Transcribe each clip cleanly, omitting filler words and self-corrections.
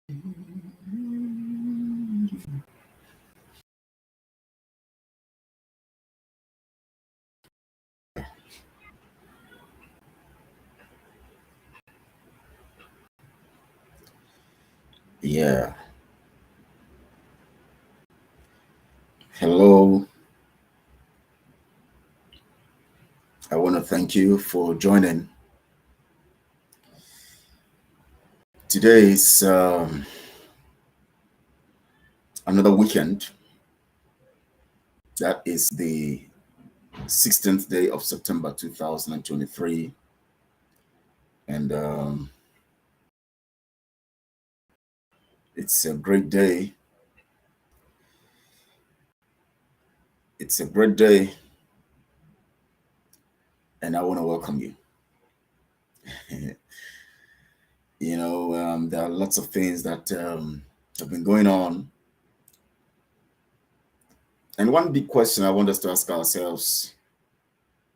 Yeah. Hello. I want to thank you for joining. Today is another weekend. That is the 16th day of September 2023. And it's a great day. It's a great day. And I want to welcome you. There are lots of things that have been going on. And one big question I want us to ask ourselves,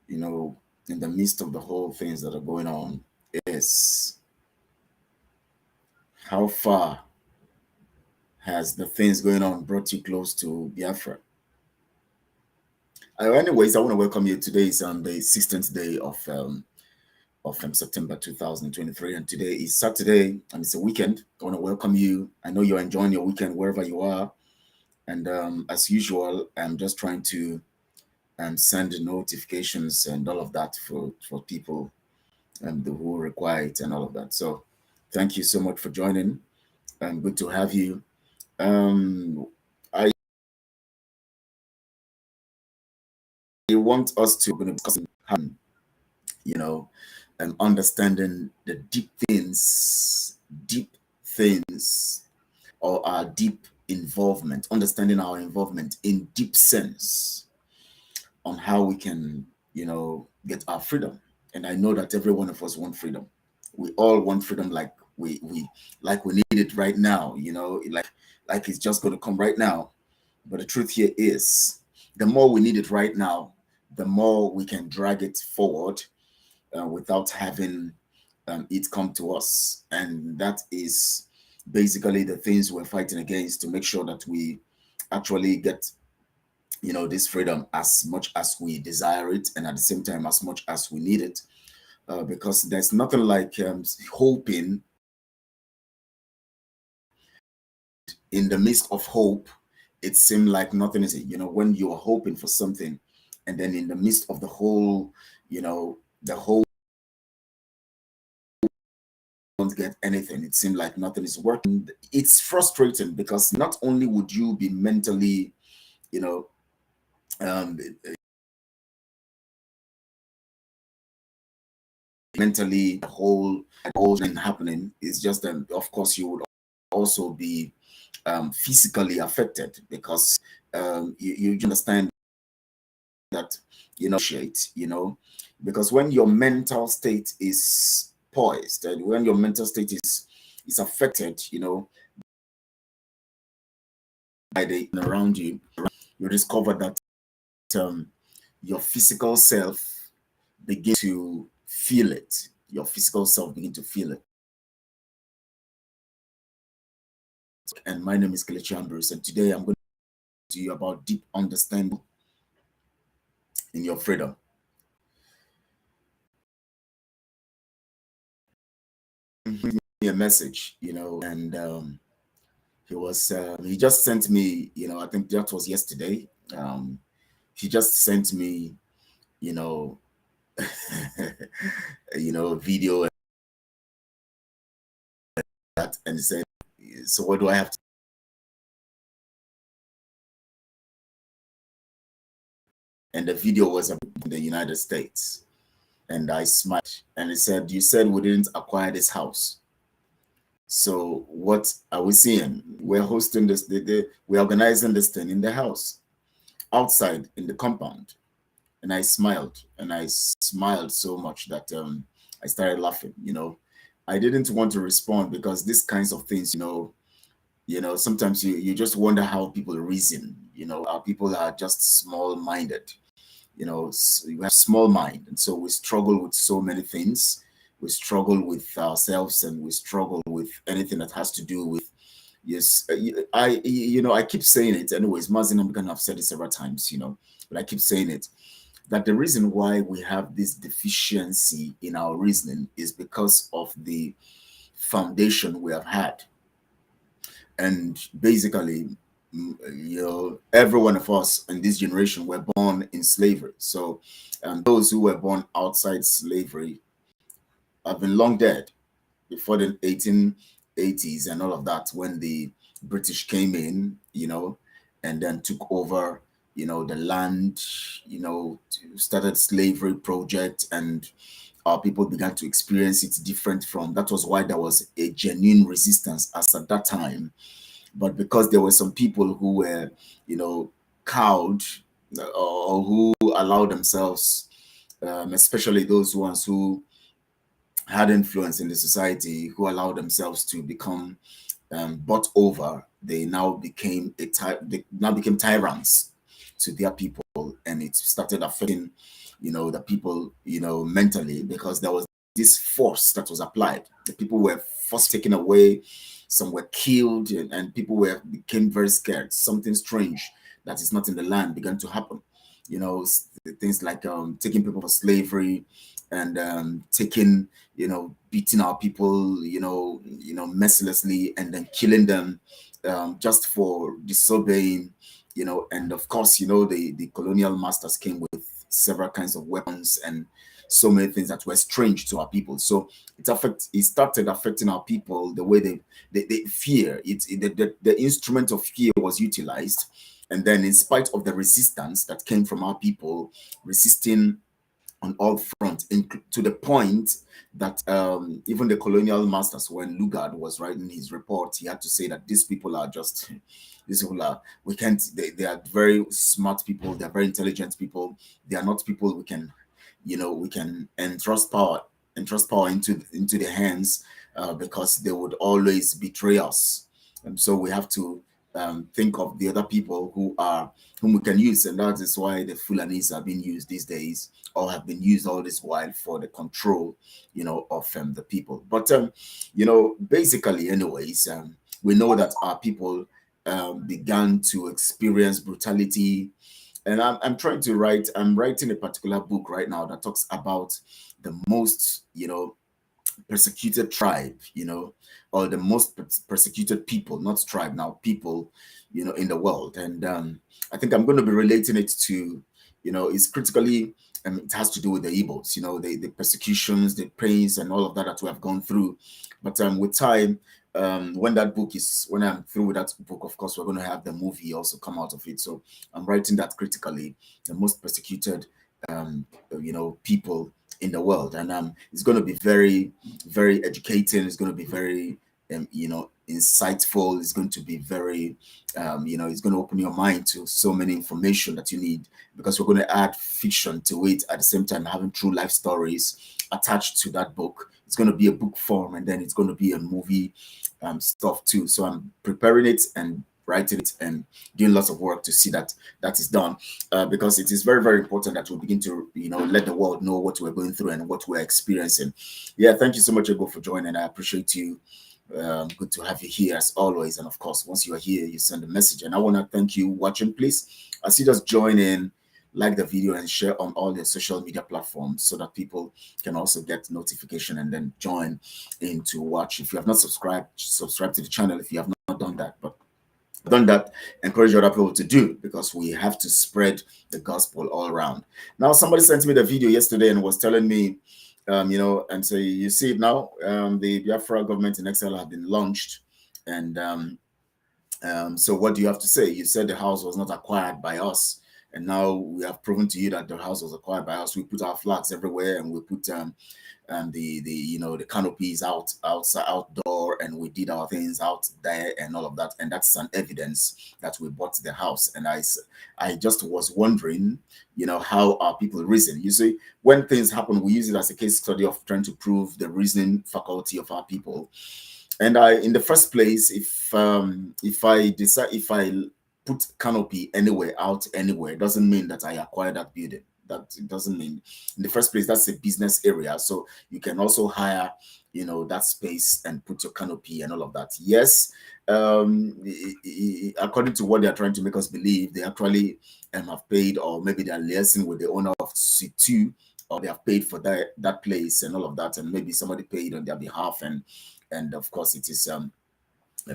in the midst of the whole things that are going on is how far has the things going on brought you close to Biafra? Anyways, I want to welcome you. Today is on the 16th day of September 2023, and today is Saturday, and it's a weekend. I want to welcome you. I know you're enjoying your weekend wherever you are, and as usual, I'm just trying to send notifications and all of that for people who require it and all of that. So, thank you so much for joining. Good to have you. I want us to discuss, and understanding the deep things, or our deep involvement, understanding our involvement in deep sense on how we can, get our freedom. And I know that every one of us want freedom. We all want freedom, like we need it right now, like it's just going to come right now. But the truth here is, the more we need it right now, the more we can drag it forward without having it come to us. And that is basically the things we're fighting against, to make sure that we actually get, this freedom as much as we desire it, and at the same time as much as we need it. Because there's nothing like hoping. In the midst of hope, it seemed like nothing is it. When you are hoping for something, and then in the midst of the whole, the whole, don't get anything. It seemed like nothing is working. It's frustrating, because not only would you be mentally, you know, mentally, the whole thing happening is just, of course, you would also be physically affected, because you understand that, because when your mental state is poised, and when your mental state is affected, by the around you, you discover that your physical self begin to feel it. Your physical self begin to feel it. And my name is Kelechi Ambrose, and today I'm going to you about deep understanding in your freedom. Me a message, and he just sent me, I think that was yesterday. He just sent me, you know, video and that, and he said, "So what do I have to?" And the video was about the United States, and I smiled, and he said, "You said we didn't acquire this house. So what are we seeing? We're hosting this. We're organizing this thing in the house, outside in the compound." And I smiled, and I smiled so much that I started laughing. I didn't want to respond, because these kinds of things, sometimes you just wonder how people reason. Our people are just small-minded. You have small mind, and so we struggle with so many things. we struggle with ourselves, and we struggle with anything that has to do with, yes, I keep saying it anyways. Mazin, I'm gonna have said it several times, but I keep saying it, that the reason why we have this deficiency in our reasoning is because of the foundation we have had. And basically, every one of us in this generation were born in slavery. So those who were born outside slavery have been long dead before the 1880s and all of that, when the British came in, and then took over, the land, started slavery project, and our people began to experience it different from. That was why there was a genuine resistance as at that time. But because there were some people who were, cowed, or who allowed themselves, especially those ones who had influence in the society, who allowed themselves to become bought over, they now became tyrants to their people, and it started affecting, the people, mentally, because there was this force that was applied. The people were first taken away, some were killed, and people became very scared. Something strange that is not in the land began to happen. Things like taking people for slavery, and taking, beating our people, mercilessly, and then killing them, just for disobeying, and of course, the colonial masters came with several kinds of weapons and so many things that were strange to our people. So it started affecting our people the way they fear. The instrument of fear was utilized, and then in spite of the resistance that came from our people, resisting on all fronts, to the point that even the colonial masters, when Lugard was writing his report, he had to say that these people are we can't, they are very smart people, they're very intelligent people, they are not people we can entrust power into their hands, because they would always betray us. And so we have to think of the other people whom we can use, and that is why the Fulanis are being used these days, or have been used all this while, for the control, of the people. But basically, anyways, we know that our people began to experience brutality, and I'm writing a particular book right now that talks about the most, persecuted tribe, or the most persecuted people, not tribe now, people, in the world. And I think I'm going to be relating it to, it's critically, it has to do with the Igbos, the persecutions, the pains, and all of that we have gone through. But with time, when I'm through with that book, of course, we're going to have the movie also come out of it. So I'm writing that critically, the most persecuted, people in the world. And it's going to be very, very educating. It's going to be very, insightful. It's going to be very, it's going to open your mind to so many information that you need, because we're going to add fiction to it at the same time, having true life stories attached to that book. It's going to be a book form, and then it's going to be a movie stuff too. So I'm preparing it and writing it and doing lots of work to see that is done, because it is very, very important that we begin to let the world know what we're going through and what we're experiencing. Yeah, thank you so much, Ego, for joining. I appreciate you. Good to have you here as always. And of course, once you are here, you send a message. And I want to thank you watching. Please, as you just join in, like the video and share on all the social media platforms, so that people can also get notification and then join in to watch. If you have not subscribed, subscribe to the channel if you have not done that. But done that, encourage other people to do, because we have to spread the gospel all around. Now, somebody sent me the video yesterday and was telling me, and so you see it now, the Biafra government in exile have been launched. And so what do you have to say? You said the house was not acquired by us, and now we have proven to you that the house was acquired by us. We put our flags everywhere, and we put the canopies outside, outdoor, and we did our things out there and all of that, and that's an evidence that we bought the house. And I just was wondering, how our people reason. You see, when things happen, we use it as a case study of trying to prove the reasoning faculty of our people. And in the first place, if I put canopy anywhere, out anywhere, doesn't mean that I acquire that building. That it doesn't mean, in the first place, that's a business area. So you can also hire, that space and put your canopy and all of that. Yes, according to what they're trying to make us believe, they actually have paid, or maybe they're liaising with the owner of C2, or they have paid for that place and all of that, and maybe somebody paid on their behalf, and of course it is a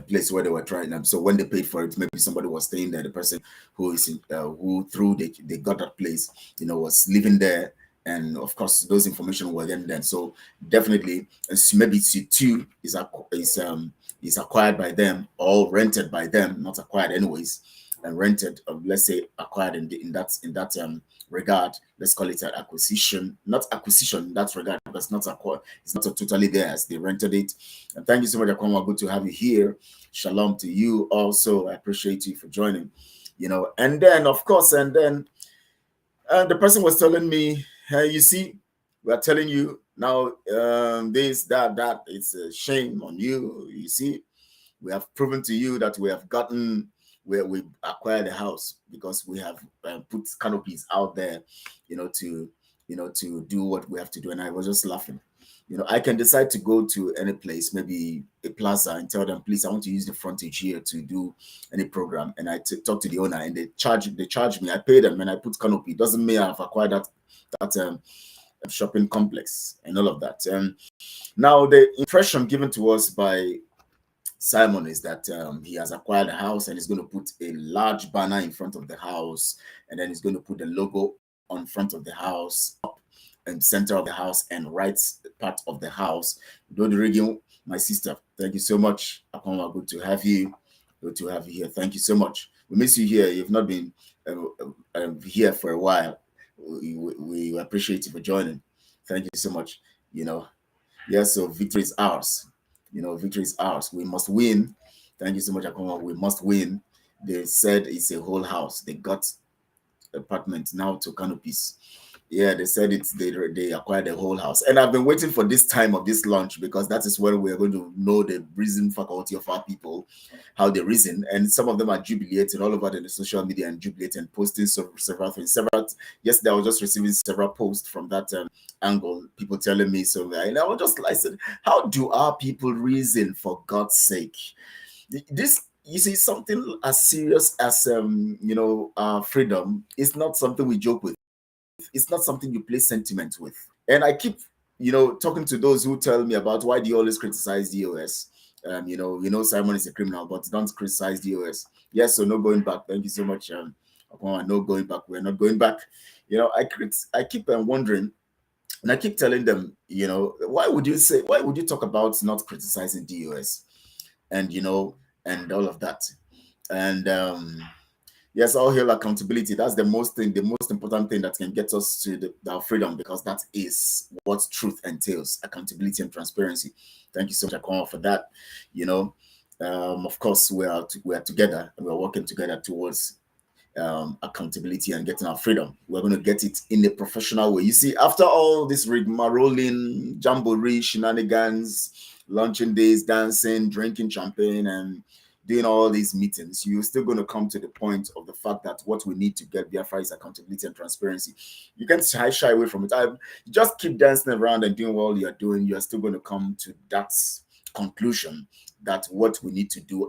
place where they were trying them. So when they paid for it, maybe somebody was staying there. The person who through they got that place, was living there, and of course those information were then there. So definitely, maybe C2 is acquired by them or rented by them, not acquired anyways, and rented. Let's say acquired in that regard. Let's call it an acquisition, not acquisition in that regard, because it's not acquired. It's not totally theirs. They rented it. And thank you so much, Akoma. Good to have you here. Shalom to you also. I appreciate you for joining. And then of course, the person was telling me, hey, you see, we are telling you now, this, that, it's a shame on you. You see, we have proven to you that we have gotten where we acquired a house because we have put canopies out there, to do what we have to do. And I was just laughing. I can decide to go to any place, maybe a plaza, and tell them, please, I want to use the frontage here to do any program. And I talk to the owner, and they charge me. I pay them, and I put canopy. It doesn't mean I've acquired that shopping complex and all of that. Now, the impression given to us by Simon is that he has acquired a house and he's going to put a large banner in front of the house, and then he's going to put the logo on front of the house, up and center of the house, and right part of the house. Dodorigion, my sister, thank you so much. Akoma, good to have you. Good to have you here. Thank you so much. We miss you here. You've not been here for a while. We appreciate you for joining. Thank you so much. Yes, so victory is ours. Victory is ours. We must win. Thank you so much, Akoma. We must win. They said it's a whole house. They got apartment now to canopies. Yeah, they said they acquired the whole house. And I've been waiting for this time of this launch, because that is when we're going to know the reason faculty of our people, how they reason. And some of them are jubilating all over the social media and jubilating, posting several things. Yesterday I was just receiving several posts from that angle, people telling me so. And I said, how do our people reason, for God's sake? This, you see, something as serious as freedom is not something we joke with. It's not something you play sentiment with. And I keep, talking to those who tell me about, why do you always criticize the OS? Simon is a criminal, but don't criticize the OS. Yes, so no going back. Thank you so much. No going back. We're not going back. I keep wondering, and I keep telling them, why would you talk about not criticizing DOS, and and all of that, and yes, all hail accountability. That's the most important thing that can get us to our freedom, because that is what truth entails: accountability and transparency. Thank you so much, Akoma, for that. Of course, we are together, and we're working together towards accountability and getting our freedom. We're going to get it in a professional way. You see, after all this rigmarolling, jamboree, shenanigans, luncheon days, dancing, drinking champagne, and doing all these meetings, you're still going to come to the point of the fact that what we need to get Biafra is accountability and transparency. You can't shy away from it. Just keep dancing around and doing what you're doing. You're still going to come to that conclusion that what we need to do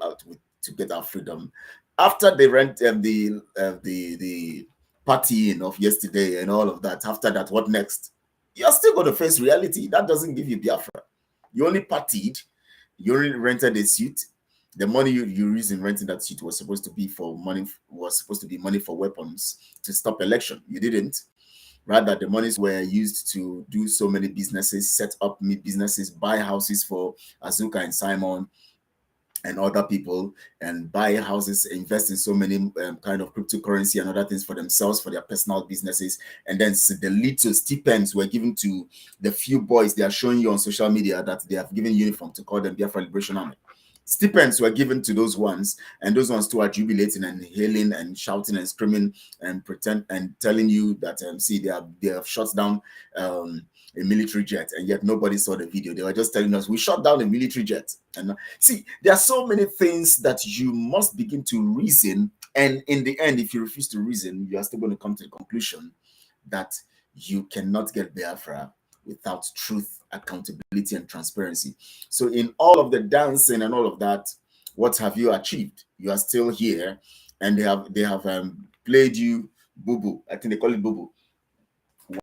to get our freedom. After they rent the partying of yesterday and all of that, after that, what next? You're still going to face reality. That doesn't give you Biafra. You only partied. You only rented a suit. The money you used in renting that suit was supposed to be money for weapons to stop election. You didn't. Rather, the monies were used to do so many businesses, set up businesses, buy houses for Azuka and Simon and other people, and buy houses, invest in so many kind of cryptocurrency and other things for themselves, for their personal businesses. And then the little stipends were given to the few boys they are showing you on social media that they have given uniform to call them Biafra Liberation Army. Stipends were given to those ones, and those ones too are jubilating and hailing and shouting and screaming and pretend and telling you that see, they have shut down a military jet, and yet nobody saw the video. They were just telling us we shot down a military jet. And see, there are so many things that you must begin to reason, and in the end, if you refuse to reason, you are still going to come to the conclusion that you cannot get Biafra without truth, accountability, and transparency. So in all of the dancing and all of that, what have you achieved? You are still here, and they have played you bubu. I think they call it bubu.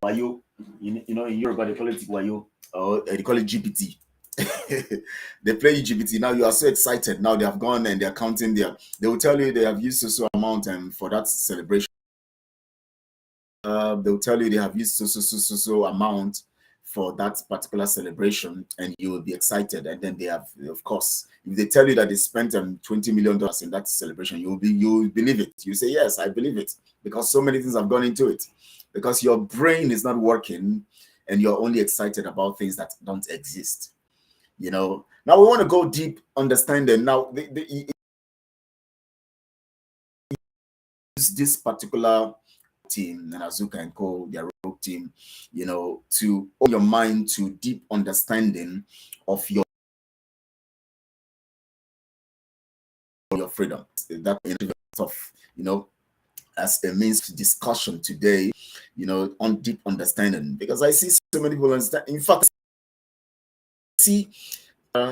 Wayo. You know, in Yoruba they call it wayo, or they call it GPT. They play you GPT. Now you are so excited. Now they have gone and they are counting their. They will tell you they have used so amount and for that celebration. They'll tell you they have used so amount for that particular celebration, and you will be excited. And then they have, of course, if they tell you that they spent $20 million in that celebration, you will believe it. You say, yes, I believe it, because so many things have gone into it. Because your brain is not working, and you're only excited about things that don't exist. You know. Now we want to go deep, understanding. Now this particular team and Azuka and Co, their rogue team, you know, to open your mind to deep understanding of your freedom. That of, you know, as a means of discussion today, you know, on deep understanding, because I see so many people understand. In fact, I see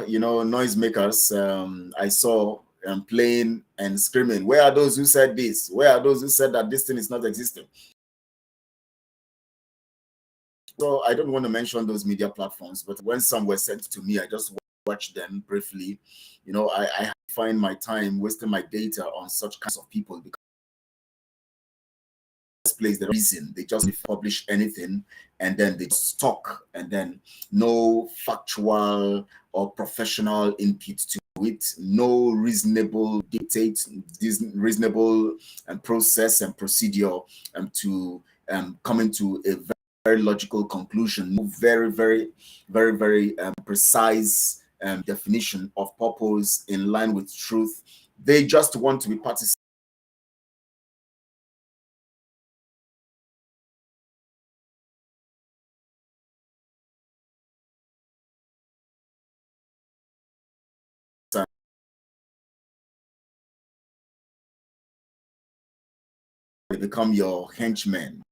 you know, noisemakers. I saw playing and screaming. Where are those who said this? Where are those who said that this thing is not existing? So I don't want to mention those media platforms, but when some were sent to me, I just watched them briefly. You know, I find my time wasting my data on such kinds of people, because place the reason they just publish anything and then they just talk, and then no factual or professional input to it, no reasonable dictate, this reasonable process and procedure to come into a very logical conclusion, very precise definition of purpose in line with truth. They just want to be participants. They become your henchmen,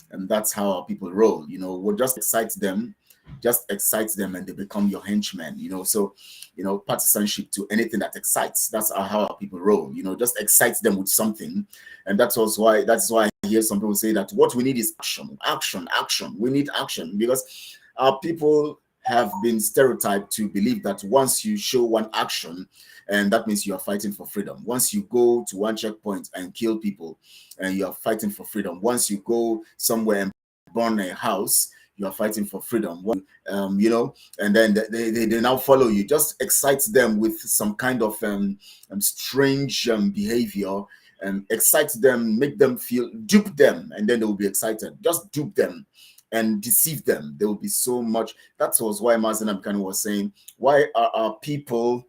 and that's how our people roll. You know, we'll just excite them, and they become your henchmen. You know, so you know, partisanship to anything that excites. That's how our people roll. You know, just excite them with something, and that's why I hear some people say that what we need is action, action, action. We need action, because our people have been stereotyped to believe that once you show one action, and that means you are fighting for freedom. Once you go to one checkpoint and kill people, and you are fighting for freedom. Once you go somewhere and burn a house, you are fighting for freedom. You know, and then they now follow you. Just excite them with some kind of strange behavior, and excite them, make them feel, dupe them, and then they will be excited. Just dupe them and deceive them. There will be so much. That was why Mazen Abkani was saying, why are our people.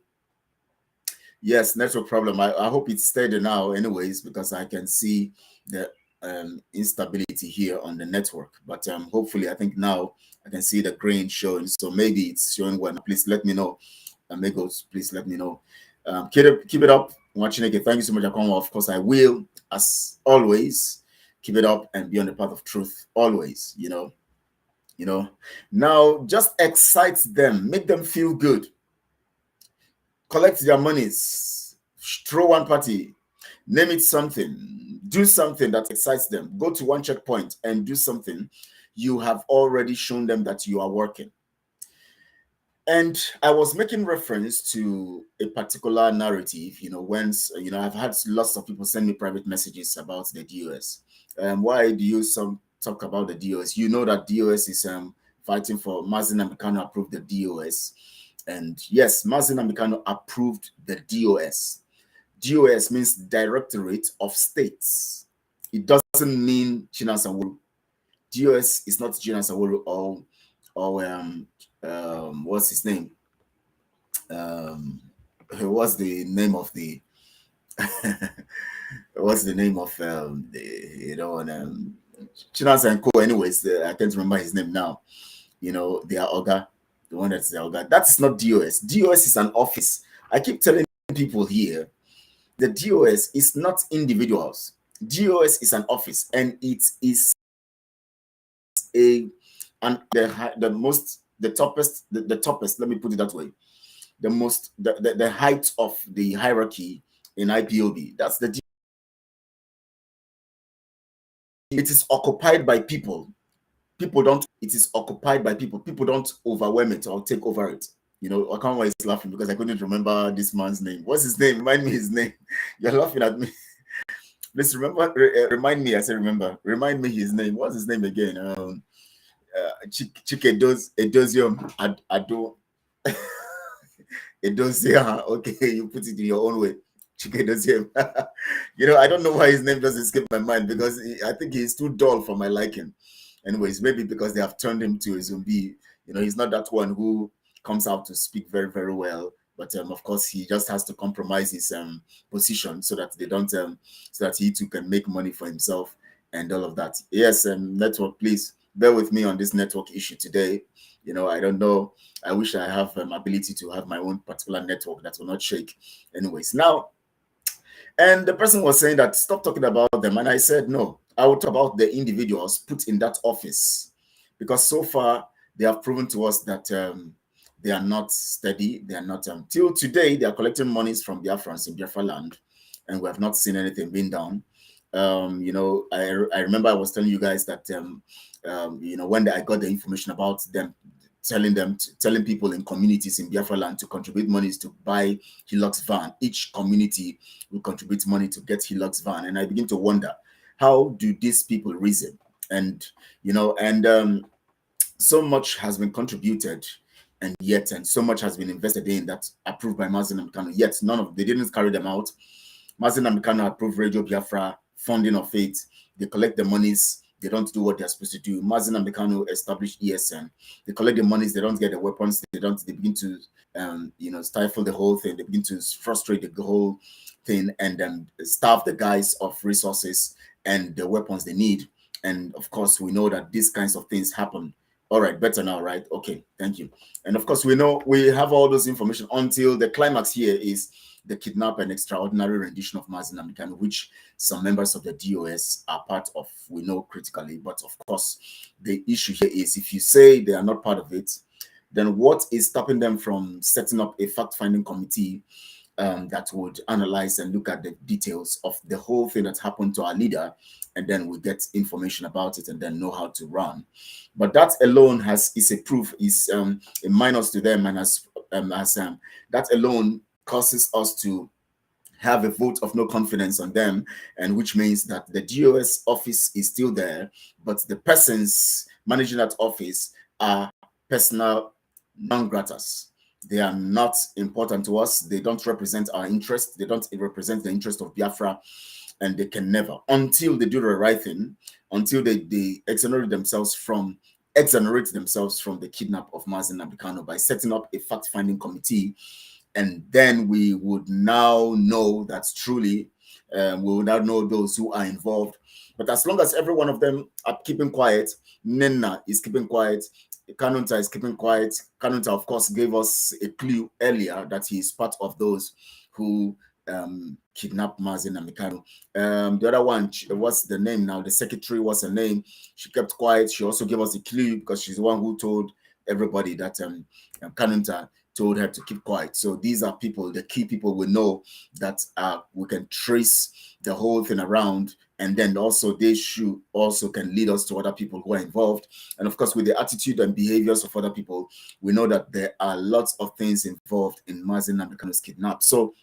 Yes, network problem. I hope it's steady now, anyways, because I can see the instability here on the network. But hopefully, I think now I can see the green showing. So maybe it's showing well. Please let me know. Amigos, please let me know. Keep it up. Watching again. Thank you so much, Akoma. Of course, I will, as always, keep it up and be on the path of truth. Always, you know. Now just excite them, make them feel good. Collect their monies, throw one party, name it something, do something that excites them. Go to one checkpoint and do something. You have already shown them that you are working. And I was making reference to a particular narrative, you know, when, you know, I've had lots of people send me private messages about the DOS. Why do you talk about the DOS? You know that DOS is fighting for Mazen Amekano approved the DOS. And yes, Mazen Amekano approved the DOS. DOS means Directorate of States. It doesn't mean Chinasa. DOS is not Chinasa or what's his name? What's the name of the what's the name of you know, and Chinasa and Co. Anyways, I can't remember his name now. You know, they are Oga, the one that's the Oga. That is not DOS. DOS is an office. I keep telling people here, the DOS is not individuals. DOS is an office, and it is is the toppest, the toppest, let me put it that way, the height of the hierarchy in IPOB. That's the, it is occupied by people. People don't, it is occupied by people. People don't overwhelm it or take over it. You know, I can't why he's laughing because I couldn't remember this man's name. What's his name? Remind me his name. You're laughing at me. Please remember, remind me. I said, remember. Remind me his name. What's his name again? Chike Edozium Ado. Edozium. Okay, you put it in your own way. Chike Edozium. You know, I don't know why his name doesn't escape my mind because I think he's too dull for my liking. Anyways, maybe because they have turned him to a zombie. You know, he's not that one who comes out to speak very, very well. But of course, he just has to compromise his position so that they don't, so that he too can make money for himself and all of that. Yes, network, please bear with me on this network issue today. You know, I don't know. I wish I have ability to have my own particular network that will not shake. Anyways, now, and the person was saying that stop talking about them. And I said, no, I will talk about the individuals put in that office. Because so far, they have proven to us that they are not steady. They are not, till today, they are collecting monies from Biafrans in Biafra land. And we have not seen anything being done. You know, I remember I was telling you guys that, you know, when I got the information about them, telling people in communities in Biafra land to contribute monies to buy Hilux van. Each community will contribute money to get Hilux van. And I begin to wonder, how do these people reason? And, you know, and so much has been contributed and so much has been invested in that approved by Mazen and Mikano, yet they didn't carry them out. Mazen and Mikano approved Radio Biafra, funding of it. They collect the monies. They don't do what they're supposed to do. Mazen and Mikano established ESN. They collect the monies. They don't get the weapons. They begin to, you know, stifle the whole thing. They begin to frustrate the whole thing and then starve the guys of resources and the weapons they need. And of course, we know that these kinds of things happen. All right, better now, right? Okay, thank you. And of course, we know we have all those information until the climax here is the kidnap and extraordinary rendition of Mazen Amikano, which some members of the DOS are part of, we know critically. But of course, the issue here is if you say they are not part of it, then what is stopping them from setting up a fact-finding committee that would analyze and look at the details of the whole thing that happened to our leader, and then we get information about it and then know how to run. But that alone is a proof, is a minus to them, and that alone causes us to have a vote of no confidence on them, and which means that the DOS office is still there, but the persons managing that office are personal non gratas. They are not important to us. They don't represent our interest. They don't represent the interest of Biafra, and they can never, until they do the right thing, until they exonerate themselves from the kidnap of Mazen Abikano by setting up a fact-finding committee. And then we would now know that truly, we would now know those who are involved. But as long as every one of them are keeping quiet, Nenna is keeping quiet, Kanunta is keeping quiet. Kanunta, of course, gave us a clue earlier that he is part of those who kidnapped Mazen and Mikano. The other one, what's the name now? The secretary, what's her name? She kept quiet. She also gave us a clue because she's the one who told everybody that Kanunta told her to keep quiet. So these are people, the key people we know that we can trace the whole thing around, and then also they should also can lead us to other people who are involved. And of course, with the attitude and behaviors of other people, we know that there are lots of things involved in Mazen Namikano's kidnap. So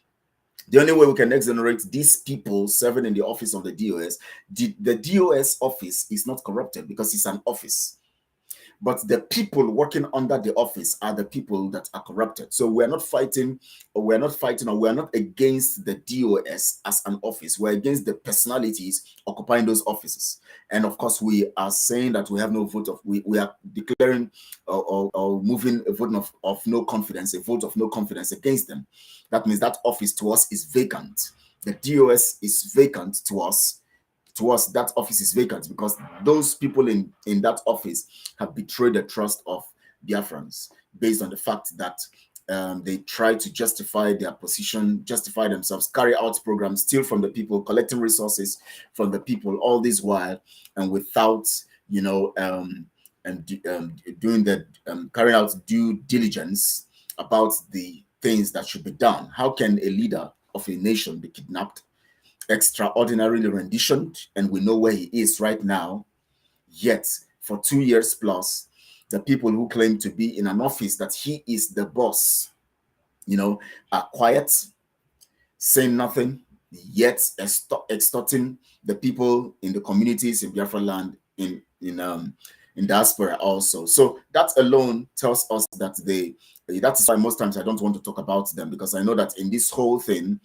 the only way we can exonerate these people serving in the office of the DOS, the DOS office is not corrupted because it's an office. But the people working under the office are the people that are corrupted. So we're not fighting, or we're not against the DOS as an office. We're against the personalities occupying those offices. And of course, we are saying that we have no vote of, we are declaring or moving a vote of no confidence, a vote of no confidence against them. That means that office to us is vacant. The DOS is vacant to us. To us, that office is vacant because those people in that office have betrayed the trust of Biafrans based on the fact that they try to justify their position, justify themselves, carry out programs, steal from the people, collecting resources from the people, all this while, and without, and doing the carrying out due diligence about the things that should be done. How can a leader of a nation be kidnapped, extraordinarily renditioned, and we know where he is right now, yet for 2 years plus, the people who claim to be in an office that he is the boss, are quiet, saying nothing, yet extorting the people in the communities in Biafra land, in diaspora also. So that alone tells us that that is why most times I don't want to talk about them, because I know that in this whole thing,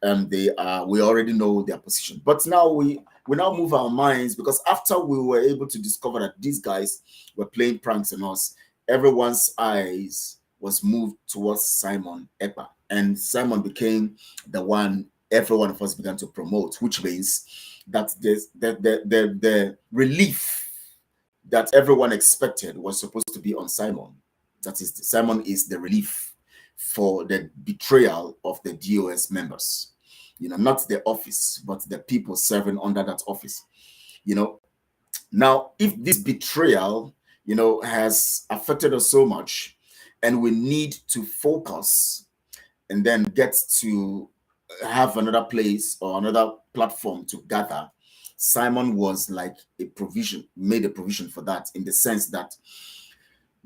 we already know their position. But now we now move our minds, because after we were able to discover that these guys were playing pranks on us, everyone's eyes was moved towards Simon Ekpa, and Simon became the one every one of us began to promote, which means that the relief that everyone expected was supposed to be on Simon. That is, Simon is the relief for the betrayal of the DOS members. Not the office, but the people serving under that office. Now, if this betrayal, has affected us so much, and we need to focus and then get to have another place or another platform to gather, Simon was like made a provision for that, in the sense that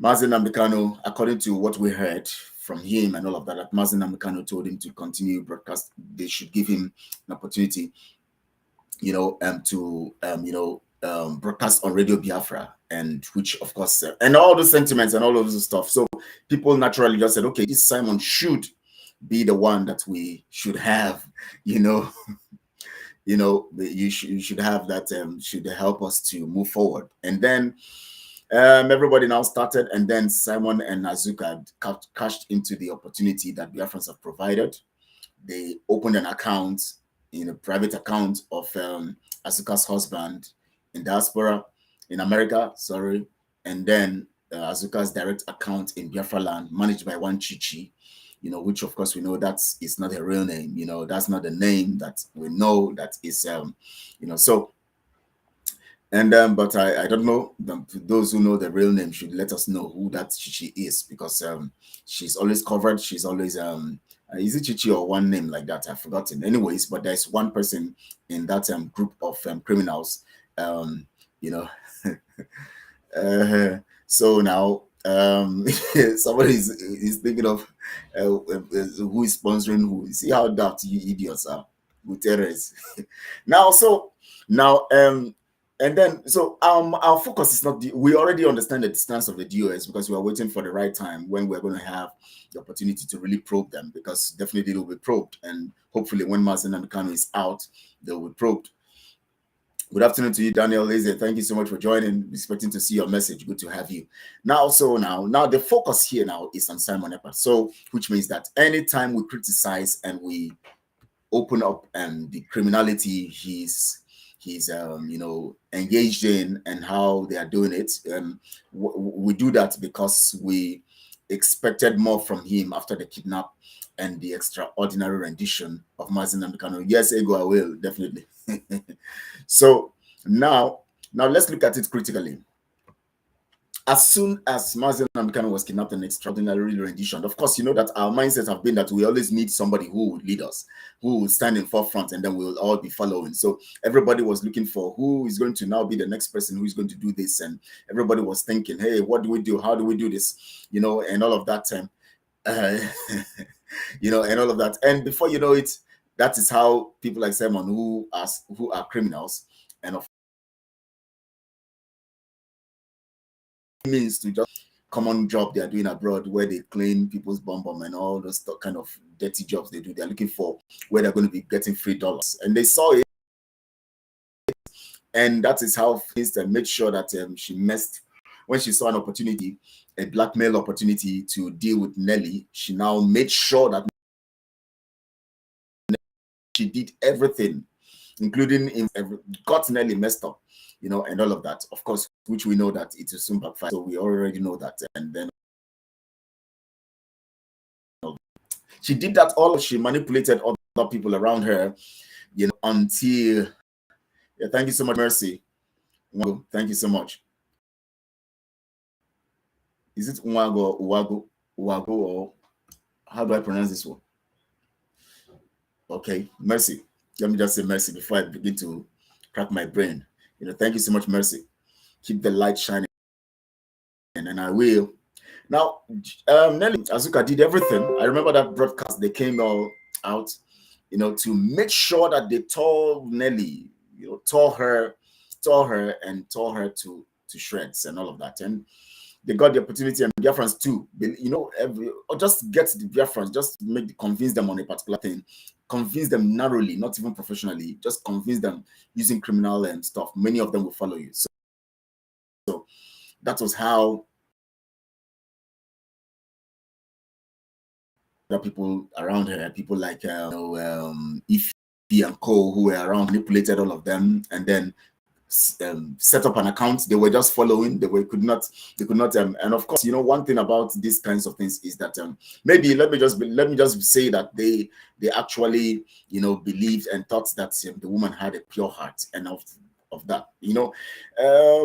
Mazen Namdekano, according to what we heard from him and all of that Mazen Namdekano told him to continue broadcast. They should give him an opportunity, to broadcast on Radio Biafra, and which, of course, and all the sentiments and all of this stuff. So people naturally just said, okay, this Simon should be the one that we should have, you should have that, should help us to move forward. And then everybody now started, and then Simon and Azuka cashed into the opportunity that Biafrans have provided. They opened an account, a private account of Azuka's husband in diaspora, in America, sorry, and then Azuka's direct account in Biafra land, managed by one Chichi, which of course we know that is not her real name. That's not the name that we know that is, so. And but I don't know. Those who know the real name should let us know who that Chichi is, because she's always covered. She's always is it Chichi or one name like that? I've forgotten. Anyways, but there's one person in that group of criminals. So now somebody is thinking of who is sponsoring who. See how daft you idiots are, Guterres. Now and then, so our focus is not, we already understand the stance of the DOS, because we are waiting for the right time when we're going to have the opportunity to really probe them, because definitely they'll be probed, and hopefully when Mazen Namdekano is out, they'll be probed. Good afternoon to you, Daniel Laze. Thank you so much for joining. Expecting to see your message. Good to have you. Now the focus here now is on Simon Ekpa. So, which means that anytime we criticize and we open up the criminality he's engaged in, and how they are doing it, we do that because we expected more from him after the kidnap and the extraordinary rendition of Mazen Namdekano. Yes, Ego, I will definitely. So now let's look at it critically. As soon as Mazen Namdekano was kidnapped and extraordinary rendition, of course, you know that our mindsets have been that we always need somebody who would lead us, who would stand in forefront, and then we'll all be following. So everybody was looking for who is going to now be the next person who is going to do this. And everybody was thinking, hey, what do we do? How do we do this? And all of that. And all of that. And before you know it, that is how people like Simon, who are criminals, and of means to just common job they are doing abroad, where they clean people's bum and all those kind of dirty jobs they do. They're looking for where they're going to be getting $3, and they saw it, and that is how Winston made sure that she messed. When she saw an opportunity, a blackmail opportunity to deal with Nelly, she now made sure that she did everything, including got Nelly messed up, and all of that, of course, which we know that it will soon backfire. So we already know that. And then she did that she manipulated other people around her, until, thank you so much, Mercy. Thank you so much. Is it Uwago, or how do I pronounce this one? Okay, Mercy. Let me just say Mercy before I begin to crack my brain. Thank you so much, Mercy. Keep the light shining, and I will. Now, Nelly Azuka did everything. I remember that broadcast. They came all out, to make sure that they tore Nelly, tore her to shreds and all of that. And they got the opportunity, and Biafrans too. Or just get the Biafrans, just convince them on a particular thing, convince them narrowly, not even professionally, just convince them using criminal and stuff. Many of them will follow you. So that was how the people around her, people like Ify and Co, who were around, manipulated all of them, and then set up an account. They were just following. They could not. And of course, one thing about these kinds of things is that maybe let me just say that they actually believed and thought that the woman had a pure heart, and of that,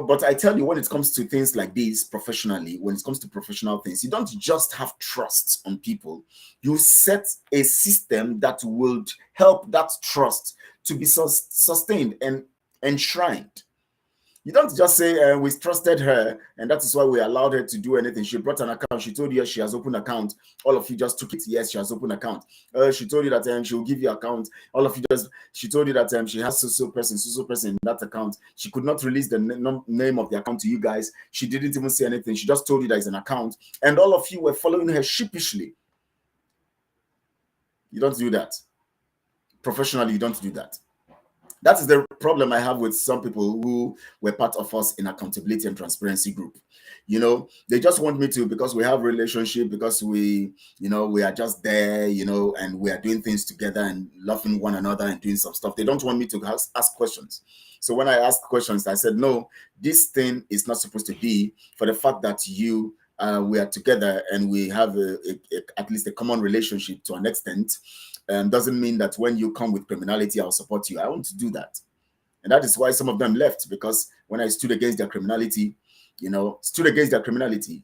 but I tell you, when it comes to things like this professionally, when it comes to professional things, you don't just have trust on people. You set a system that would help that trust to be sustained and enshrined. You don't just say, we trusted her, and that is why we allowed her to do anything. She brought an account. She told you she has opened account. All of you just took it. Yes, she has opened account. She told you that she will give you account. All of you she told you that she has so person in that account. She could not release the name of the account to you guys. She didn't even say anything. She just told you that it's an account. And all of you were following her sheepishly. You don't do that. Professionally, you don't do that. That is the problem I have with some people who were part of us in accountability and transparency group. They just want me to, because we have a relationship, because we are just there, and we are doing things together and loving one another and doing some stuff. They don't want me to ask questions. So when I asked questions, I said, no, this thing is not supposed to be for the fact that we are together and we have at least a common relationship to an extent. Doesn't mean that when you come with criminality, I'll support you. I want to do that. And that is why some of them left, because when I stood against their criminality,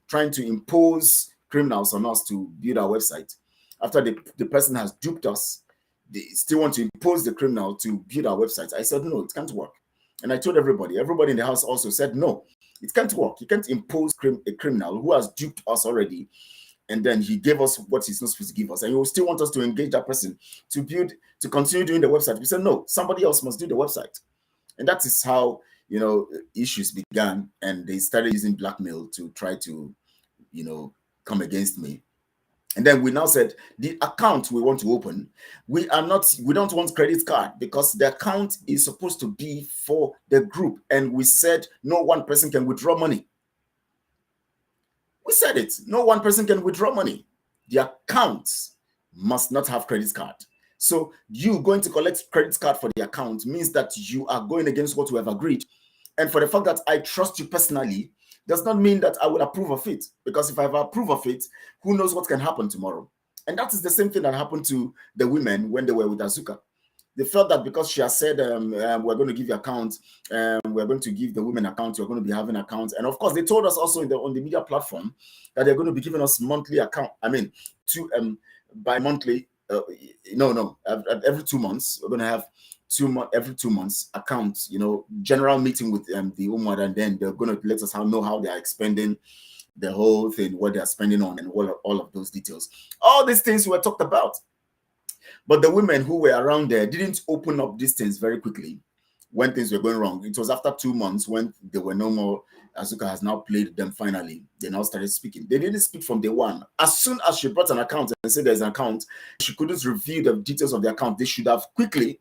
trying to impose criminals on us to build our website. After the person has duped us, they still want to impose the criminal to build our website. I said, no, it can't work. And I told everybody in the house also said, no, it can't work. You can't impose a criminal who has duped us already, and then he gave us what he's not supposed to give us, and he will still want us to engage that person to continue doing the website. We said, no, somebody else must do the website. And that is how issues began, and they started using blackmail to try to come against me. And then we now said, the account we want to open, we don't want credit card, because the account is supposed to be for the group. And we said no one person can withdraw money. We said it. No one person can withdraw money. The account must not have credit card. So you going to collect credit card for the account means that you are going against what we have agreed. And for the fact that I trust you personally does not mean that I will approve of it. Because if I approve of it, who knows what can happen tomorrow? And that is the same thing that happened to the women when they were with Azuka. They felt that because she has said, we're going to give you account, we're going to give the women accounts, we're going to be having accounts. And of course, they told us also on the media platform that they're going to be giving us monthly account. I mean, bi-monthly, every 2 months, we're going to have every 2 months accounts, general meeting with the Umar, and then they're going to let us know how they are expending the whole thing, what they are spending on, and all of those details. All these things were talked about. But the women who were around there didn't open up these things very quickly when things were going wrong. It was after 2 months, when there were no more. Azuka has now played them finally. They now started speaking. They didn't speak from day one. As soon as she brought an account and said there's an account, she couldn't reveal the details of the account. They should have quickly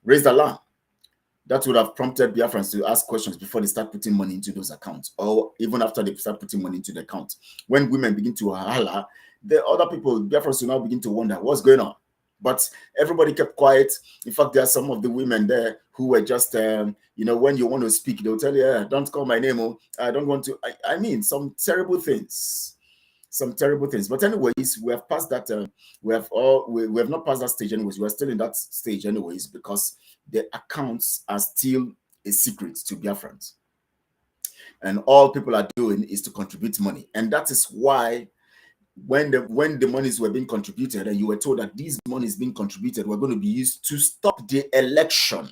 raised alarm. That would have prompted Biafrans to ask questions before they start putting money into those accounts, or even after they start putting money into the account. When women begin to holler, the other people, Biafrans, will now begin to wonder what's going on. But everybody kept quiet. In fact, there are some of the women there who were just, when you want to speak, they'll tell you, don't call my name. I don't want to. I mean, some terrible things. But anyways, we have passed that. We have not passed that stage anyways. We're still in that stage anyways, because the accounts are still a secret to Biafrans. and all people are doing is to contribute money. And that is why when the monies were being contributed, and you were told that these monies being contributed were going to be used to stop the election,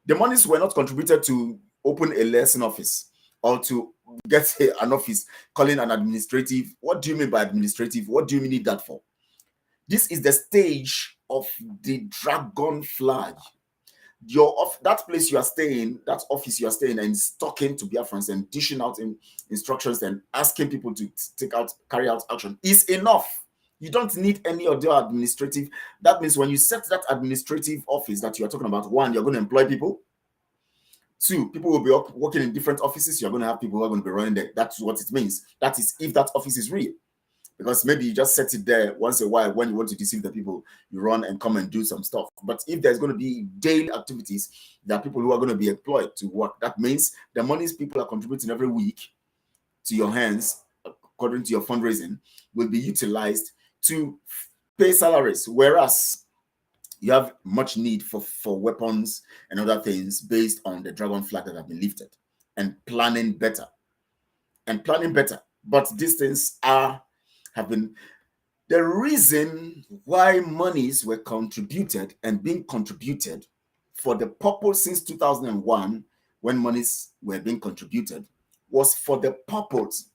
the monies were not contributed to open a lesson office or to get an office calling an administrative. What do you mean by administrative? What do you need that for? This is the stage of the dragon flag. That place you are staying, that office you are staying, and talking to Biafrans and dishing out instructions and asking people to carry out action is enough. You don't need any other administrative. That means when you set that administrative office that you are talking about, one, you're going to employ people. Two, people will be working in different offices. You're going to have people who are going to be running there. That's what it means. That is if that office is real. Because maybe you just set it there once in a while when you want to deceive the people, you run and come and do some stuff. But if there's going to be daily activities, there are people who are going to be employed to work. That means the monies people are contributing every week to your hands, according to your fundraising, will be utilized to pay salaries. Whereas you have much need for weapons and other things based on the dragon flag that have been lifted, and planning better. But these things have been the reason why monies were contributed and being contributed for the purpose since 2001, when monies were being contributed, was for the purpose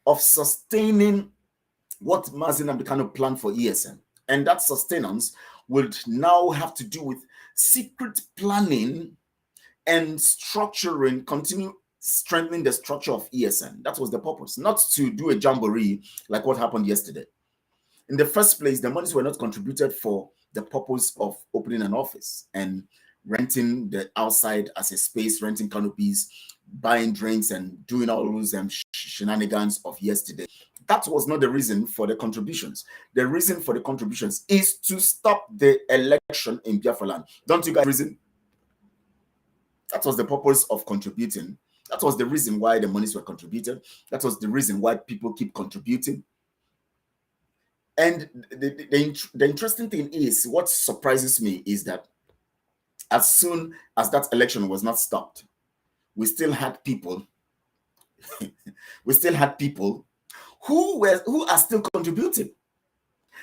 of sustaining what Mazi Nnamdi Kanu planned for ESN. And that sustenance would now have to do with secret planning and structuring, continue strengthening the structure of ESN. That was the purpose, not to do a jamboree like what happened yesterday. In the first place, the monies were not contributed for the purpose of opening an office and renting the outside as a space, renting canopies, buying drinks, and doing all those shenanigans of yesterday. That was not the reason for the contributions. The reason for the contributions is to stop the election in Biafra land. Don't you guys reason? That was the purpose of contributing. That was the reason why the monies were contributed. That was the reason why people keep contributing. And the interesting thing is, what surprises me is that as soon as that election was not stopped, we still had people who are still contributing.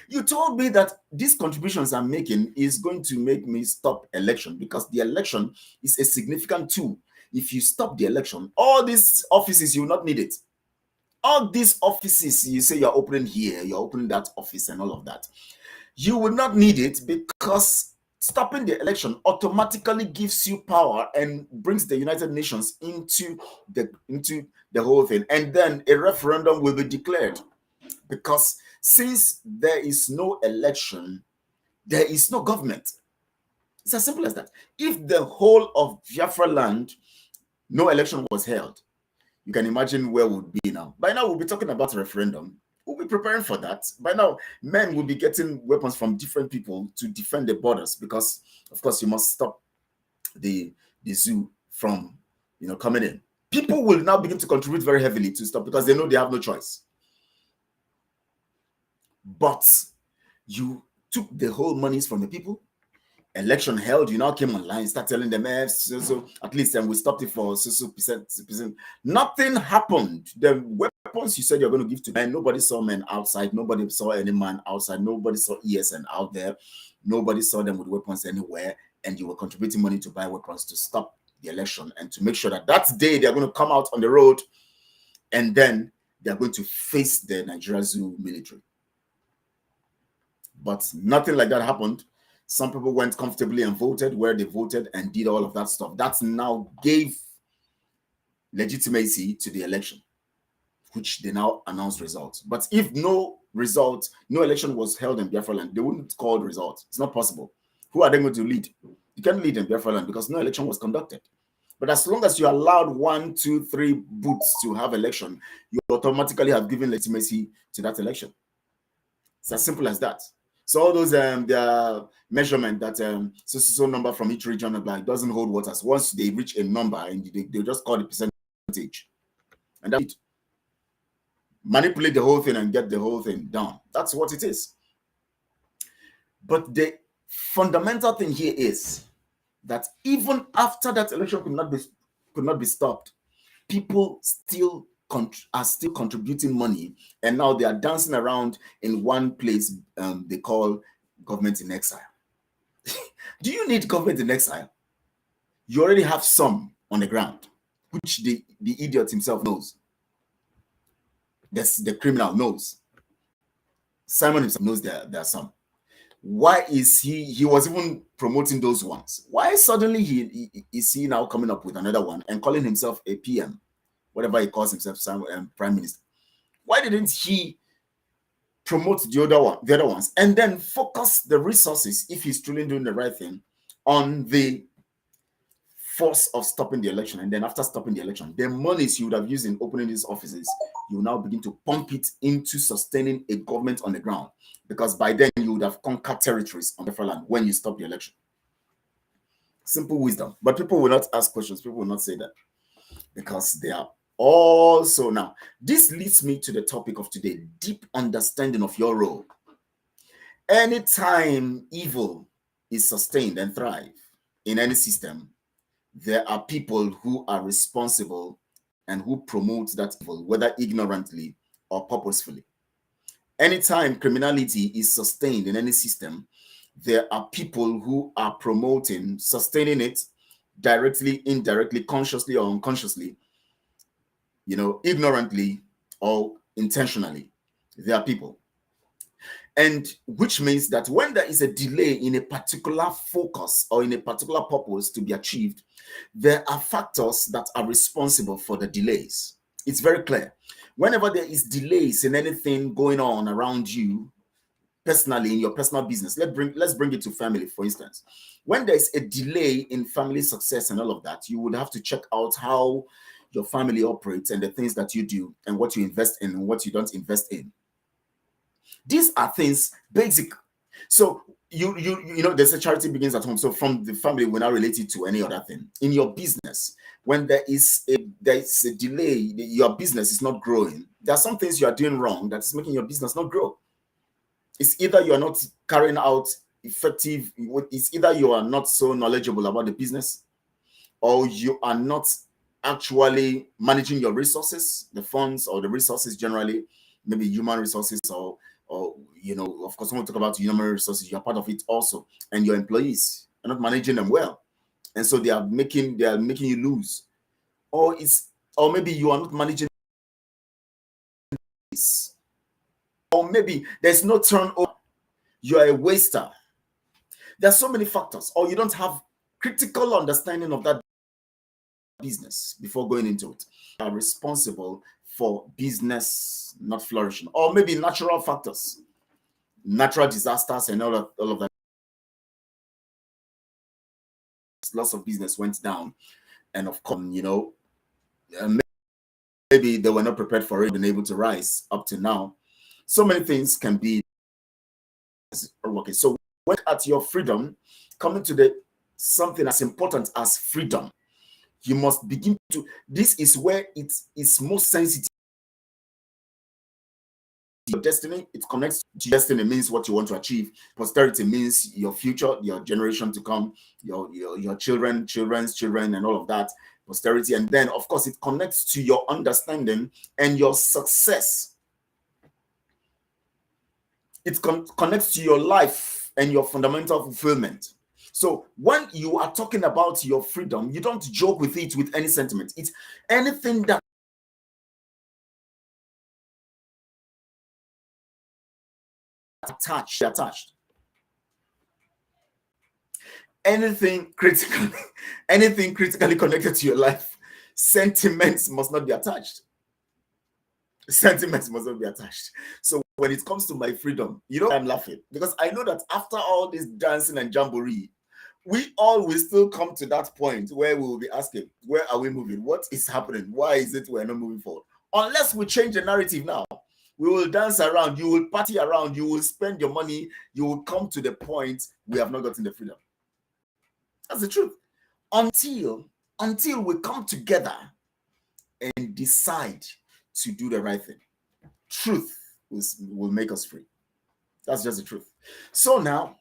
You told me that these contributions I'm making is going to make me stop election, because the election is a significant tool. If you stop the election, all these offices, you will not need it. All these offices, you say you're opening here, you're opening that office and all of that, you will not need it, because stopping the election automatically gives you power and brings the United Nations into the whole thing. And then a referendum will be declared, because since there is no election, there is no government. It's as simple as that. If the whole of Biafra land, no election was held, you can imagine where we'll be now. By now, we'll be talking about a referendum. We'll be preparing for that. By now, men will be getting weapons from different people to defend the borders, because, of course, you must stop the zoo from coming in. People will now begin to contribute very heavily to stop, because they know they have no choice. But you took the whole monies from the people. Election held, you now came online, start telling them, so at least we stopped it for so percent. Nothing happened. The weapons you said you're going to give to men, nobody saw men outside, nobody saw any man outside, nobody saw ESN out there, nobody saw them with weapons anywhere, and you were contributing money to buy weapons to stop the election and to make sure that day they're going to come out on the road, and then they're going to face the Nigeria Zoo military. But nothing like that happened. Some people went comfortably and voted where they voted and did all of that stuff. That now gave legitimacy to the election, which they now announced results. But if no election was held in Biafra land, they wouldn't call the results. It's not possible. Who are they going to lead? You can't lead in Biafra land because no election was conducted. But as long as you allowed 1, 2, 3 booths to have election, you automatically have given legitimacy to that election. It's as simple as that. So all those their measurement that so number from each region doesn't hold water. Once they reach a number, and they just call the percentage, and that manipulate the whole thing and get the whole thing down. That's what it is. But the fundamental thing here is that even after that election could not be stopped, people still are still contributing money, and now they are dancing around in one place they call government in exile. Do you need government in exile? You already have some on the ground, which the idiot himself knows. The criminal knows. Simon himself knows there are some. Why is he was even promoting those ones? Why suddenly is he now coming up with another one and calling himself a PM, whatever he calls himself, prime minister? Why didn't he promote the other ones, and then focus the resources, if he's truly doing the right thing, on the force of stopping the election? And then after stopping the election, the monies you would have used in opening these offices, you now begin to pump it into sustaining a government on the ground, because by then you would have conquered territories on the land when you stop the election. Simple wisdom. But people will not ask questions. People will not say that, because they are also. Now, this leads me to the topic of today: deep understanding of your role. Anytime evil is sustained and thrive in any system, there are people who are responsible and who promote that evil, whether ignorantly or purposefully. Anytime criminality is sustained in any system, there are people who are promoting, sustaining it directly, indirectly, consciously or unconsciously, ignorantly or intentionally. There are people. And which means that when there is a delay in a particular focus or in a particular purpose to be achieved, there are factors that are responsible for the delays. It's very clear. Whenever there is delays in anything going on around you, personally, in your personal business, let's bring it to family, for instance. When there's a delay in family success and all of that, you would have to check out how your family operates and the things that you do and what you invest in and what you don't invest in. These are things basic. So you know, there's a charity begins at home. So from the family, we're not related to any other thing. In your business, when there is a delay, your business is not growing. There are some things you are doing wrong that is making your business not grow. It's either you are not carrying out effective. It's either you are not so knowledgeable about the business, or you are not actually managing your resources, the funds or the resources generally, maybe human resources or of course, when we talk about human resources, you're part of it also, and your employees are not managing them well, and so they are making you lose, or maybe you are not managing this, or maybe there's no turnover, you are a waster. There's so many factors, or you don't have critical understanding of that business before going into it. You are responsible for business not flourishing, or maybe natural factors, natural disasters and all of that. Lots of business went down, and of course, maybe they were not prepared for it, been able to rise up to now. So many things can be okay. So work at your freedom, coming to something as important as freedom. You must begin to. This is where it is most sensitive. Your destiny, it connects to destiny, means what you want to achieve. Posterity means your future, your generation to come, your children, children's children, and all of that. Posterity. And then, of course, it connects to your understanding and your success. It connects to your life and your fundamental fulfillment. So when you are talking about your freedom, you don't joke with it with any sentiment. It's anything that attached. Anything critically connected to your life, sentiments must not be attached. Sentiments must not be attached. So when it comes to my freedom, I'm laughing because I know that after all this dancing and jamboree, we all will still come to that point where we will be asking, where are we moving? What is happening? Why is it we're not moving forward? Unless we change the narrative now, we will dance around, you will party around, you will spend your money, you will come to the point we have not gotten the freedom. That's the truth. Until we come together and decide to do the right thing, truth will make us free. That's just the truth. So now,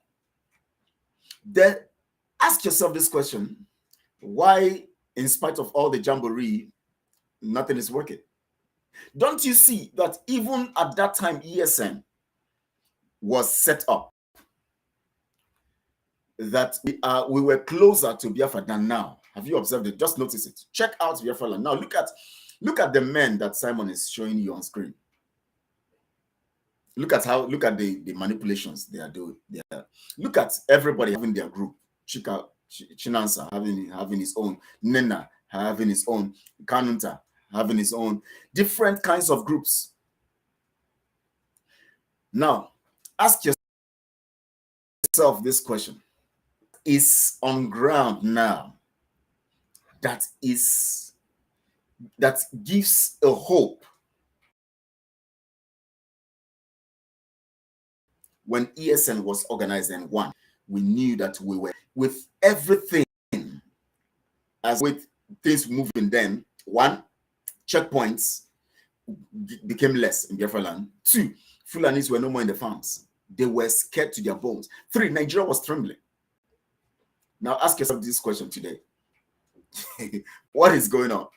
Ask yourself this question: why, in spite of all the jamboree, nothing is working? Don't you see that even at that time ESN was set up, that we were closer to Biafra than now? Have you observed it? Just notice it. Check out Biafra land. Now look at the men that Simon is showing you on screen. Look at the manipulations they are doing. Look at everybody having their group. Chinansa having his own, Nena having his own, Kanunta having his own, different kinds of groups. Now, ask yourself this question: is on ground now that gives a hope? When ESN was organized and won, we knew that we were, with everything, as with things moving, then one, checkpoints became less in Biafra land. Two, Fulanis were no more in the farms. They were scared to their bones. Three, Nigeria was trembling. Now ask yourself this question today. What is going on?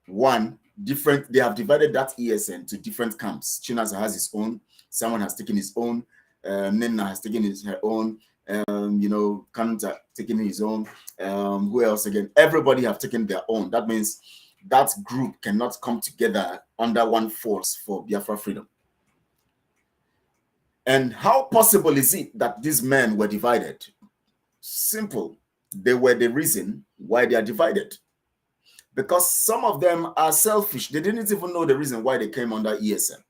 One, they have divided that ESN to different camps. Chinasa has his own, Simon has taken his own, Nena has taken her own, Kanunta taking his own, who else again? Everybody have taken their own. That means that group cannot come together under one force for Biafra freedom. And how possible is it that these men were divided? Simple. They were the reason why they are divided. Because some of them are selfish. They didn't even know the reason why they came under ESN.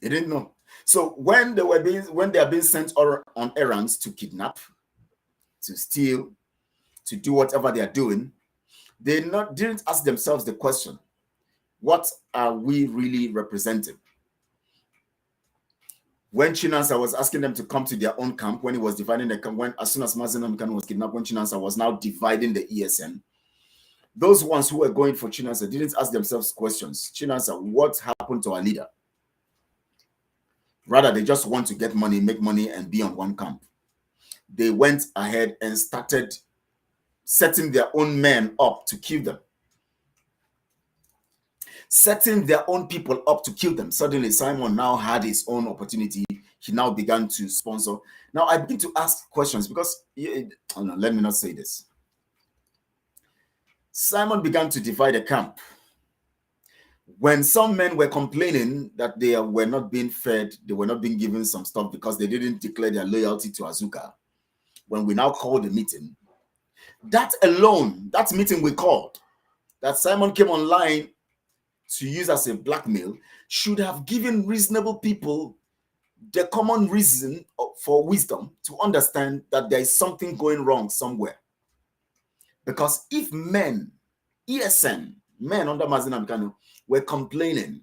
They didn't know. So when they are being sent on errands to kidnap, to steal, to do whatever they are doing, they didn't ask themselves the question: what are we really representing? When Chinansa was asking them to come to their own camp, when he was dividing the camp, as soon as Mazenam was kidnapped, when Chinansa was now dividing the ESN, those ones who were going for Chinansa didn't ask themselves questions. Chinansa, what happened to our leader? Rather, they just want to get money, make money, and be on one camp. They went ahead and started setting their own men up to kill them. Setting their own people up to kill them. Suddenly, Simon now had his own opportunity. He now began to sponsor. Now, I begin to ask questions because, let me not say this. Simon began to divide a camp. When some men were complaining that they were not being fed, they were not being given some stuff because they didn't declare their loyalty to Azuka, when we now called the meeting, that alone, that meeting we called, that Simon came online to use as a blackmail, should have given reasonable people the common reason for wisdom to understand that there is something going wrong somewhere. Because if men, ESN, men under Mazina Bikano, were complaining,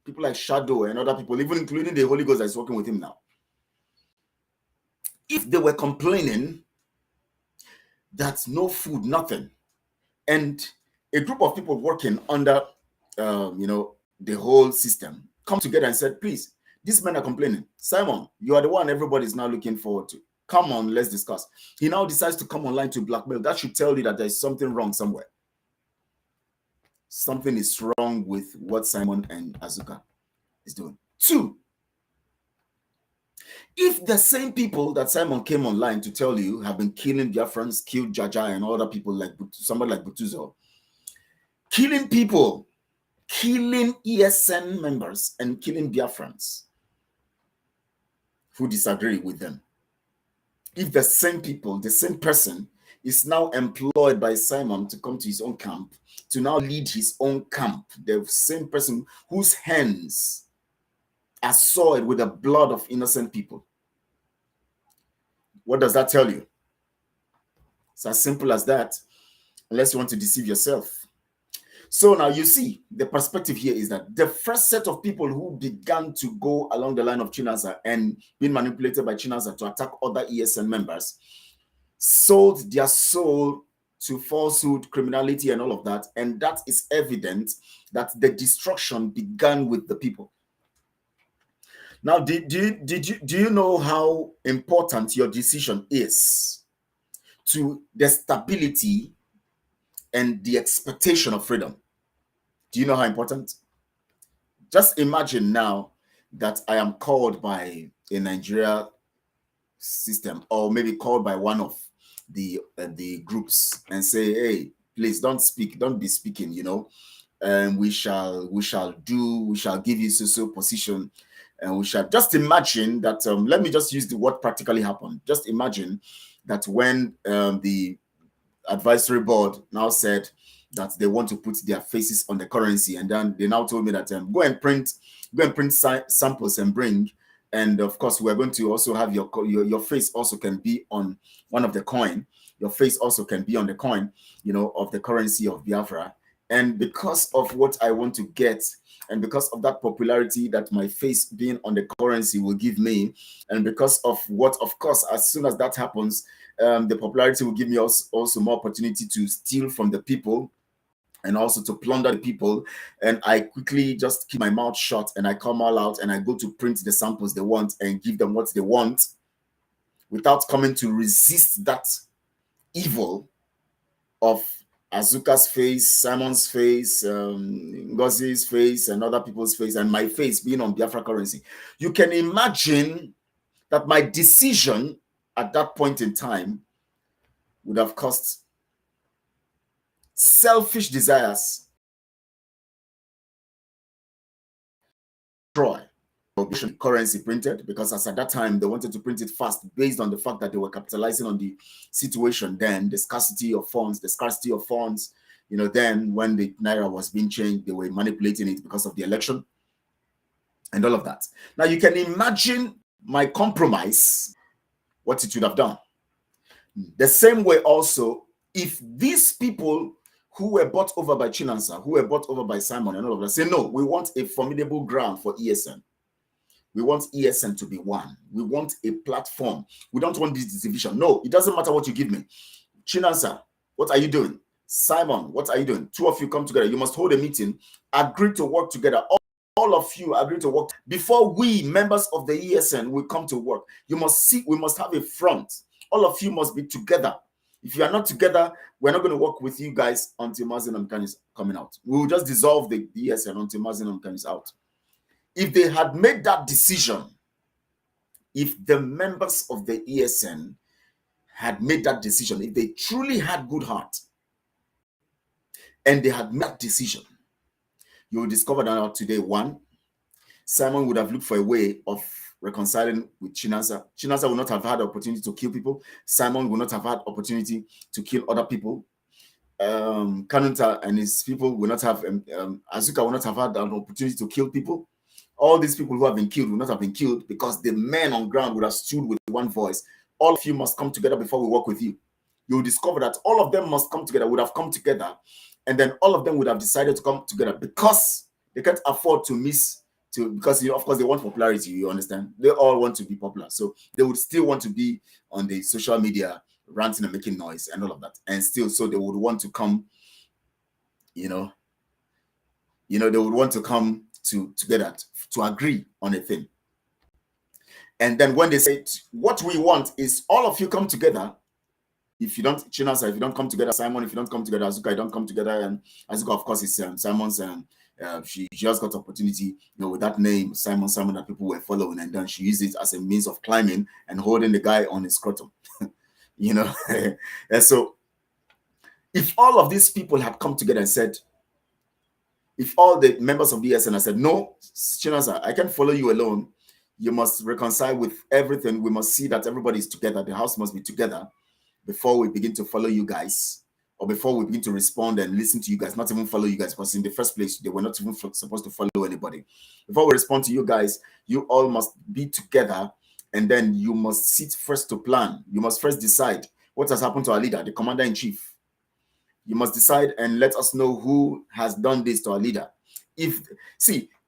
people like Shadow and other people, even including the Holy Ghost that is working with him now, if they were complaining that no food, nothing, and a group of people working under the whole system come together and said, please, these men are complaining. Simon, you are the one everybody is now looking forward to. Come on, let's discuss. He now decides to come online to blackmail. That should tell you that there's something wrong somewhere. Something is wrong with what Simon and Azuka is doing. Two, if the same people that Simon came online to tell you have been killing Biafrans, killed Jaja and other people like somebody like Butuzo, killing people, killing ESN members and killing Biafrans who disagree with them. If the same people, the same person is now employed by Simon to come to his own camp, to now lead his own camp, the same person whose hands are soiled with the blood of innocent people, what does that tell you? It's as simple as that, unless you want to deceive yourself. So now you see, the perspective here is that the first set of people who began to go along the line of Chinasa and being manipulated by Chinasa to attack other ESN members sold their soul to falsehood, criminality, and all of that. And that is evident that the destruction began with the people. Now, do you know how important your decision is to the stability and the expectation of freedom? Do you know how important? Just imagine now that I am called by a Nigeria system, or maybe called by one of the groups, and say, hey, please don't speak, don't be speaking, you know, and we shall give you so position, and we shall just imagine that, let me just use the word practically happen. Just imagine that when the advisory board now said that they want to put their faces on the currency, and then they now told me that, go and print samples and bring, and of course we're going to also have your face also can be on one of the coin. Your face also can be on the coin, you know, of the currency of Biafra. And because of what I want to get, and because of that popularity that my face being on the currency will give me, and because of what, of course, as soon as that happens, the popularity will give me also more opportunity to steal from the people and also to plunder the people. And I quickly just keep my mouth shut, and I come all out, and I go to print the samples they want and give them what they want, without coming to resist that evil of Azuka's face, Simon's face, Ngozi's face, and other people's face, and my face being on Biafra currency. You can imagine that my decision at that point in time would have cost selfish desires destroy currency printed, because as at that time they wanted to print it fast based on the fact that they were capitalizing on the situation, then the scarcity of funds, you know. Then when the naira was being changed, they were manipulating it because of the election and all of that. Now you can imagine my compromise, what it would have done. The same way also, if these people who were bought over by Chinansa, who were bought over by Simon and all of that, say, no, we want a formidable ground for ESN. We want ESN to be one. We want a platform. We don't want this division. No, it doesn't matter what you give me. Chinansa, what are you doing? Simon, what are you doing? Two of you come together. You must hold a meeting, agree to work together. All of you agree to work. Before we, members of the ESN, will come to work, you must see, we must have a front. All of you must be together. If you are not together, we're not going to work with you guys until Mazen Amkan is coming out. We will just dissolve the ESN until Mazen Amkan is out. If they had made that decision, if the members of the ESN had made that decision, if they truly had good heart, and they had made that decision, you will discover that today, one, Simon would have looked for a way of reconciling with Chinansa. Chinansa would not have had the opportunity to kill people. Simon would not have had opportunity to kill other people. Kanunta and his people will not have, Azuka will not have had an opportunity to kill people. All these people who have been killed will not have been killed, because the men on ground would have stood with one voice. All of you must come together before we work with you. You'll discover that all of them must come together, would have come together, and then all of them would have decided to come together, because they can't afford to miss, because, you know, of course, they want popularity, you understand? They all want to be popular. So they would still want to be on the social media, ranting and making noise and all of that. And still, so they would want to come, they would want to come together to agree on a thing. And then when they say, what we want is all of you come together. If you don't, Chinasa, if you don't come together, Simon, if you don't come together, Azuka, you don't come together, and Azuka, of course, is Simon's, she just got opportunity, with that name, Simon, that people were following, and then she used it as a means of climbing and holding the guy on his scrotum, And so, if all of these people had come together and said, if all the members of the ESN said, no, Chinasa, I can't follow you alone. You must reconcile with everything. We must see that everybody is together. The house must be together before we begin to follow you guys, or before we begin to respond and listen to you guys, not even follow you guys, because in the first place, they were not even supposed to follow anybody. Before we respond to you guys, you all must be together, and then you must sit first to plan. You must first decide what has happened to our leader, the commander-in-chief. You must decide and let us know who has done this to our leader. If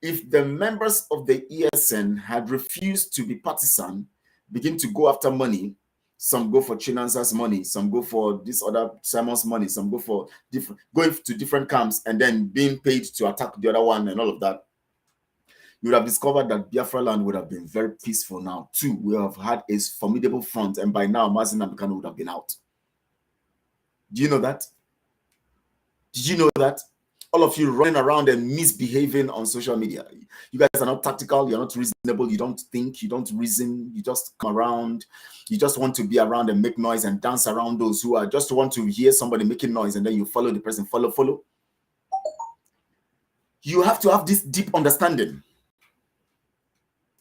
the members of the ESN had refused to be partisan, begin to go after money, some go for Chinansa's money, some go for this other Simon's money, some go for going to different camps and then being paid to attack the other one and all of that. you would have discovered that Biafra land would have been very peaceful now. 2, we have had a formidable front, and by now, Mazi Nnamdi Kanu would have been out. Do you know that? Did you know that? All of you running around and misbehaving on social media. You guys are not tactical, you're not reasonable, you don't think, you don't reason, you just come around, you just want to be around and make noise and dance around those who are just want to hear somebody making noise, and then you follow the person, follow. You have to have this deep understanding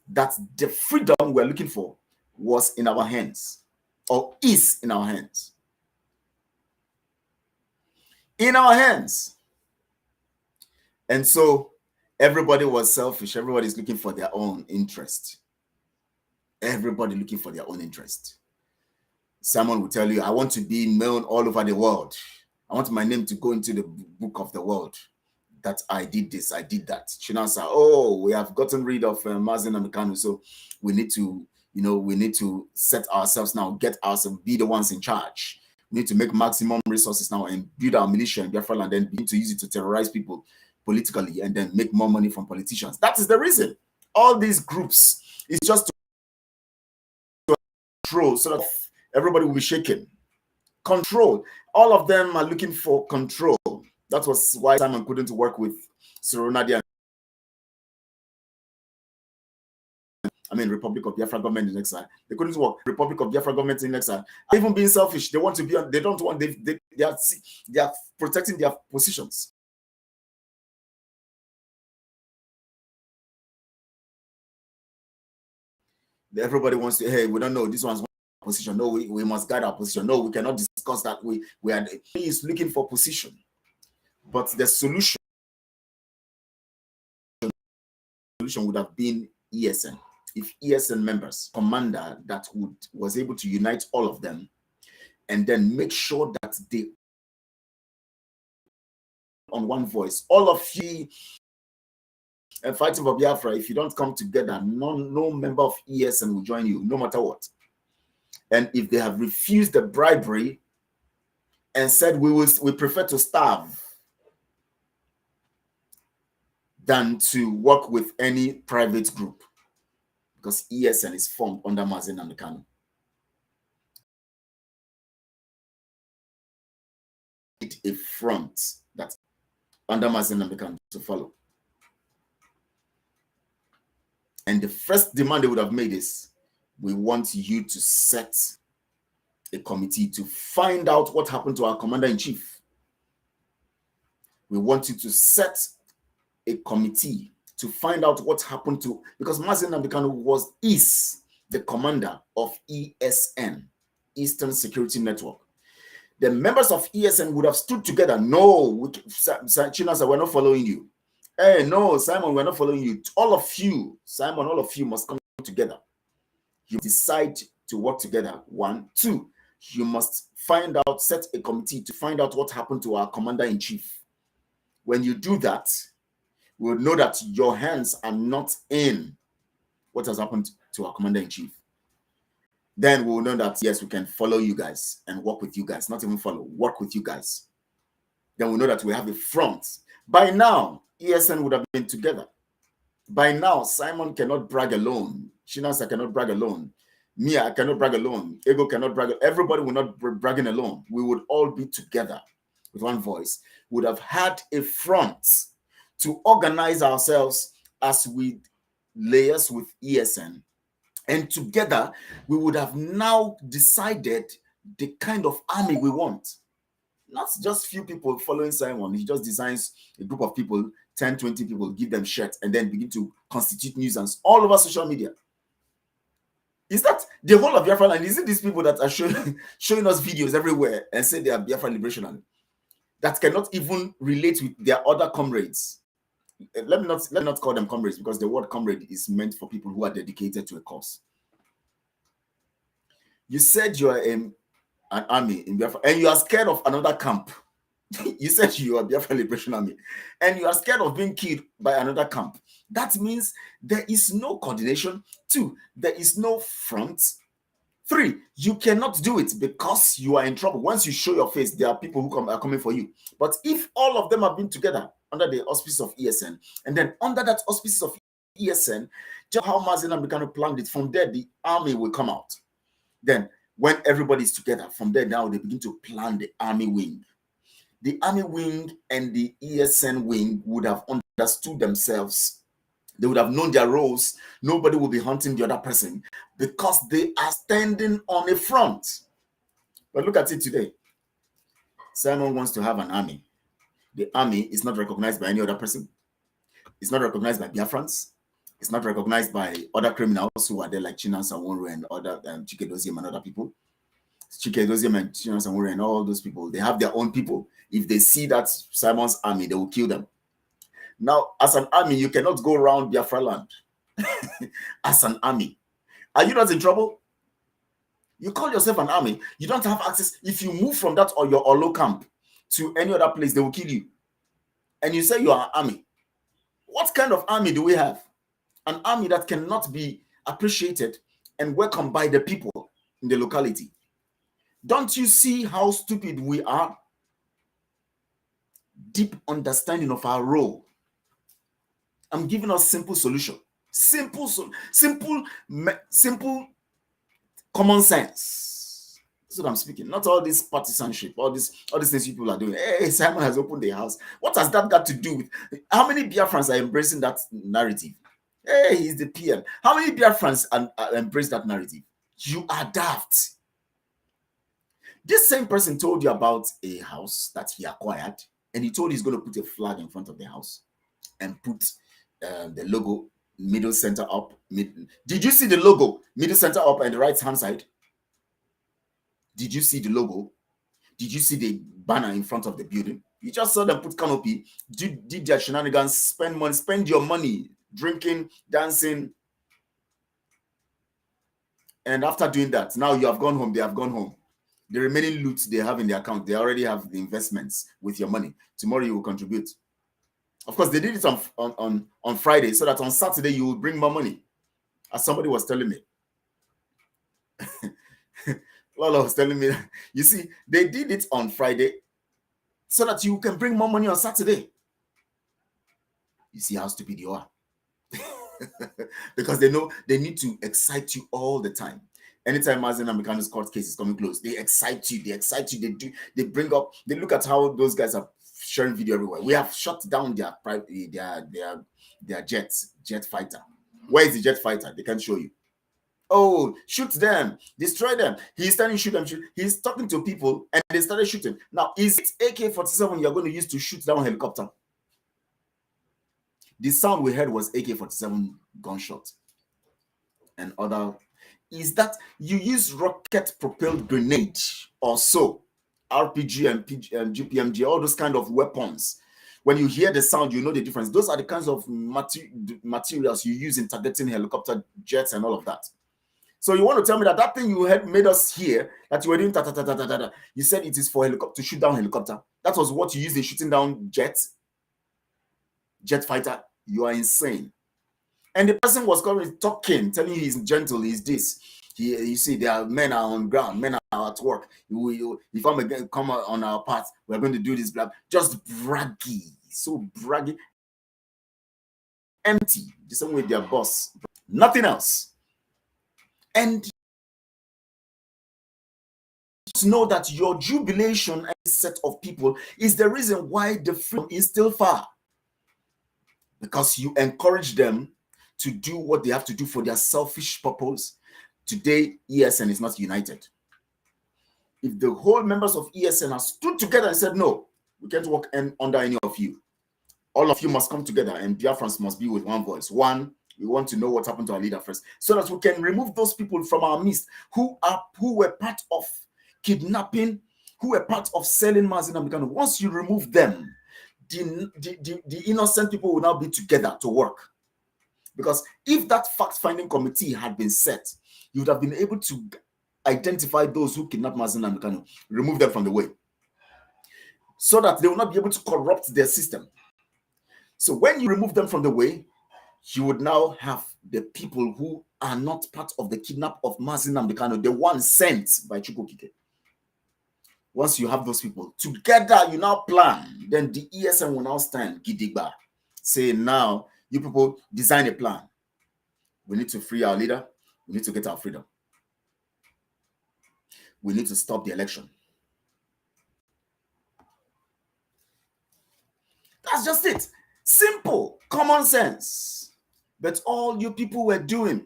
that the freedom we're looking for was in our hands, or is in our hands. In our hands. And so everybody was selfish. Everybody's looking for their own interest. Everybody looking for their own interest. Someone will tell you, I want to be known all over the world. I want my name to go into the book of the world that I did this, I did that. Chinasa, oh, we have gotten rid of Mazi Nnamdi Kanu, so we need to, we need to set ourselves now, get ourselves, be the ones in charge. We need to make maximum resources now and build our militia in Biafra land, and then begin to use it to terrorize people politically and then make more money from politicians. That is the reason. All these groups is just to control, so that everybody will be shaken. Control. All of them are looking for control. That was why Simon couldn't work with Cyril Nadia. Republic of Biafra government in exile. They couldn't work. Republic of Biafra government in exile. Even being selfish, they want to be. They don't want. They are protecting their positions. Everybody wants to. Hey, we don't know. This one's position. No, we must guide our position. No, we cannot discuss that. We are. He is looking for position, but the solution would have been ESN. If ESN members, commander that was able to unite all of them, and then make sure that they on one voice, all of you and fighting for Biafra, if you don't come together, no member of ESN will join you, no matter what. And if they have refused the bribery and said we prefer to starve than to work with any private group, because ESN is formed under Mazi Nnamdi Kanu. A front that under Mazi Nnamdi Kanu to follow. And the first demand they would have made is, we want you to set a committee to find out what happened to our commander-in-chief. We want you to set a committee to find out what happened to, because Mazi Nnamdi Kanu is the commander of ESN, Eastern Security Network. The members of ESN would have stood together. No, Chinasa, we're not following you. Hey, no, Simon, we're not following you. All of you, Simon, all of you must come together. You decide to work together. 1, 2, you must find out, set a committee to find out what happened to our commander-in-chief. When you do that, we'll know that your hands are not in what has happened to our commander-in-chief. Then we'll know that, yes, we can follow you guys and work with you guys. Not even follow, work with you guys. Then we know that we have a front. By now, ESN would have been together. By now, Simon cannot brag alone. Chinasa cannot brag alone. Mia cannot brag alone. Ego cannot brag. Everybody will not be bragging alone. We would all be together with one voice. We would have had a front to organize ourselves as we layers with ESN. And together, we would have now decided the kind of army we want. Not just few people following Simon. He just designs a group of people, 10, 20 people, give them shirts, and then begin to constitute nuisance all over social media. Is that the whole of Biafra land? Is it these people that are showing us videos everywhere and say they are Biafra Liberation Army that cannot even relate with their other comrades? Let me not call them comrades, because the word comrade is meant for people who are dedicated to a cause. You said you are an army in Biafra, and you are scared of another camp. You said you are Biafra Liberation Army, and you are scared of being killed by another camp. That means there is no coordination. 2, there is no front. 3, you cannot do it because you are in trouble. Once you show your face, there are people who are coming for you. But if all of them have been together under the auspices of ESN, and then under that auspices of ESN, just how Mazi Nnamdi Kanu planned it. From there, the army will come out. Then, when everybody's together, from there now they begin to plan the army wing. The army wing and the ESN wing would have understood themselves. They would have known their roles. Nobody will be hunting the other person because they are standing on a front. But look at it today. Simon wants to have an army. The army is not recognized by any other person. It's not recognized by Biafrans. It's not recognized by other criminals who are there, like Chinan Sanwo-Olu and other Chike Doziem and other people. Chike Doziem and Chinan Sanwo-Olu and all those people, they have their own people. If they see that Simon's army, they will kill them. Now, as an army, you cannot go around Biafra land. As an army. Are you not in trouble? You call yourself an army. You don't have access. If you move from that or your Olo camp to any other place, they will kill you. And you say you are an army. What kind of army do we have? An army that cannot be appreciated and welcomed by the people in the locality. Don't you see how stupid we are? Deep understanding of our role. I'm giving us simple solution. Simple common sense. That's what I'm speaking. Not all this partisanship, all these things people are doing. Hey, Simon has opened the house. What has that got to do with? How many Biafrans are embracing that narrative? Hey, he's the PM. How many Biafrans embrace that narrative? You are daft. This same person told you about a house that he acquired, and he told he's going to put a flag in front of the house and put the logo middle center up. Did you see the logo middle center up and the right hand side? Did you see the logo? Did you see the banner in front of the building? You just saw them put canopy, did their shenanigans, spend money, spend your money, drinking, dancing. And after doing that, now you have gone home, they have gone home. The remaining loot they have in their account, they already have the investments with your money. Tomorrow you will contribute. Of course, they did it on Friday so that on Saturday you will bring more money. As somebody was telling me. Lola was telling me that, you see, they did it on Friday so that you can bring more money on Saturday. You see how stupid you are. Because they know they need to excite you all the time. Anytime Mazi Nnamdi Kanu's court case is coming close, they excite you, they bring up, they look at how those guys are sharing video everywhere. We have shut down their jet fighter. Where is the jet fighter? They can't show you. Oh, shoot them, destroy them. He's starting to shoot them. He's talking to people and they started shooting. Now, is it AK-47 you're going to use to shoot down a helicopter? The sound we heard was AK-47 gunshot and other. Is that you use rocket-propelled grenade or so, RPG and GPMG, all those kind of weapons. When you hear the sound, you know the difference. Those are the kinds of materials you use in targeting helicopter jets and all of that. So you want to tell me that thing you had made us hear that you were doing you said it is for helicopter to shoot down helicopter. That was what you used in shooting down jet fighter. You are insane. And the person was talking, telling you he's gentle, he's this. You see, there are men are on ground, men are at work. If I'm again come on our path, we're going to do this, blah. Just braggy, so braggy, empty, the same way their boss, nothing else. And know that your jubilation and set of people is the reason why the freedom is still far. Because you encourage them to do what they have to do for their selfish purpose. Today, ESN is not united. If the whole members of ESN have stood together and said, no, we can't work under any of you. All of you must come together and Biafrans must be with one voice. One, we want to know what happened to our leader first, so that we can remove those people from our midst who were part of kidnapping, who were part of selling Mazi Nnamdi Kanu. Once you remove them, the innocent people will now be together to work. Because if that fact-finding committee had been set, you would have been able to identify those who kidnapped Mazi Nnamdi Kanu, remove them from the way, so that they will not be able to corrupt their system. So when you remove them from the way, you would now have the people who are not part of the kidnap of Mazi Nnamdi Kanu, the one sent by Chukwukike. Once you have those people together, you now plan, then the ESN will now stand gidigba. Say now, You people design a plan. We need to free our leader. We need to get our freedom. We need to stop the election. That's just it. Simple, common sense. But all you people were doing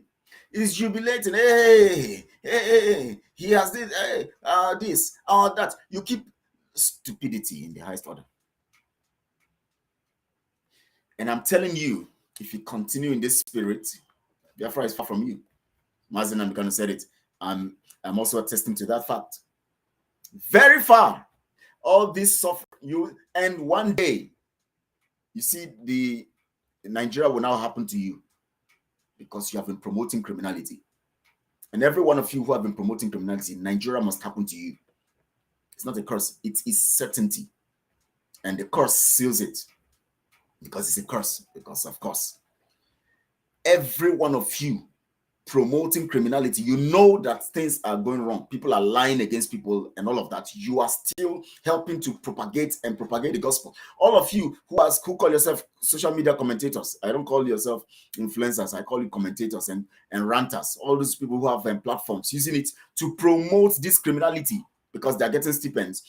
is jubilating. Hey, he has this, this, that. You keep stupidity in the highest order. And I'm telling you, if you continue in this spirit, Biafra is far from you. Mazen, I'm going to say it. I'm also attesting to that fact. Very far. All this suffering, and one day, you see, the Nigeria will now happen to you because you have been promoting criminality. And every one of you who have been promoting criminality, Nigeria must happen to you. It's not a curse, it is certainty. And the curse seals it because it's a curse, because of course, every one of you promoting criminality, you know that things are going wrong. People are lying against people and all of that. You are still helping to propagate the gospel. All of you who call yourself social media commentators, I don't call yourself influencers, I call you commentators and ranters. All those people who have platforms using it to promote this criminality because they're getting stipends.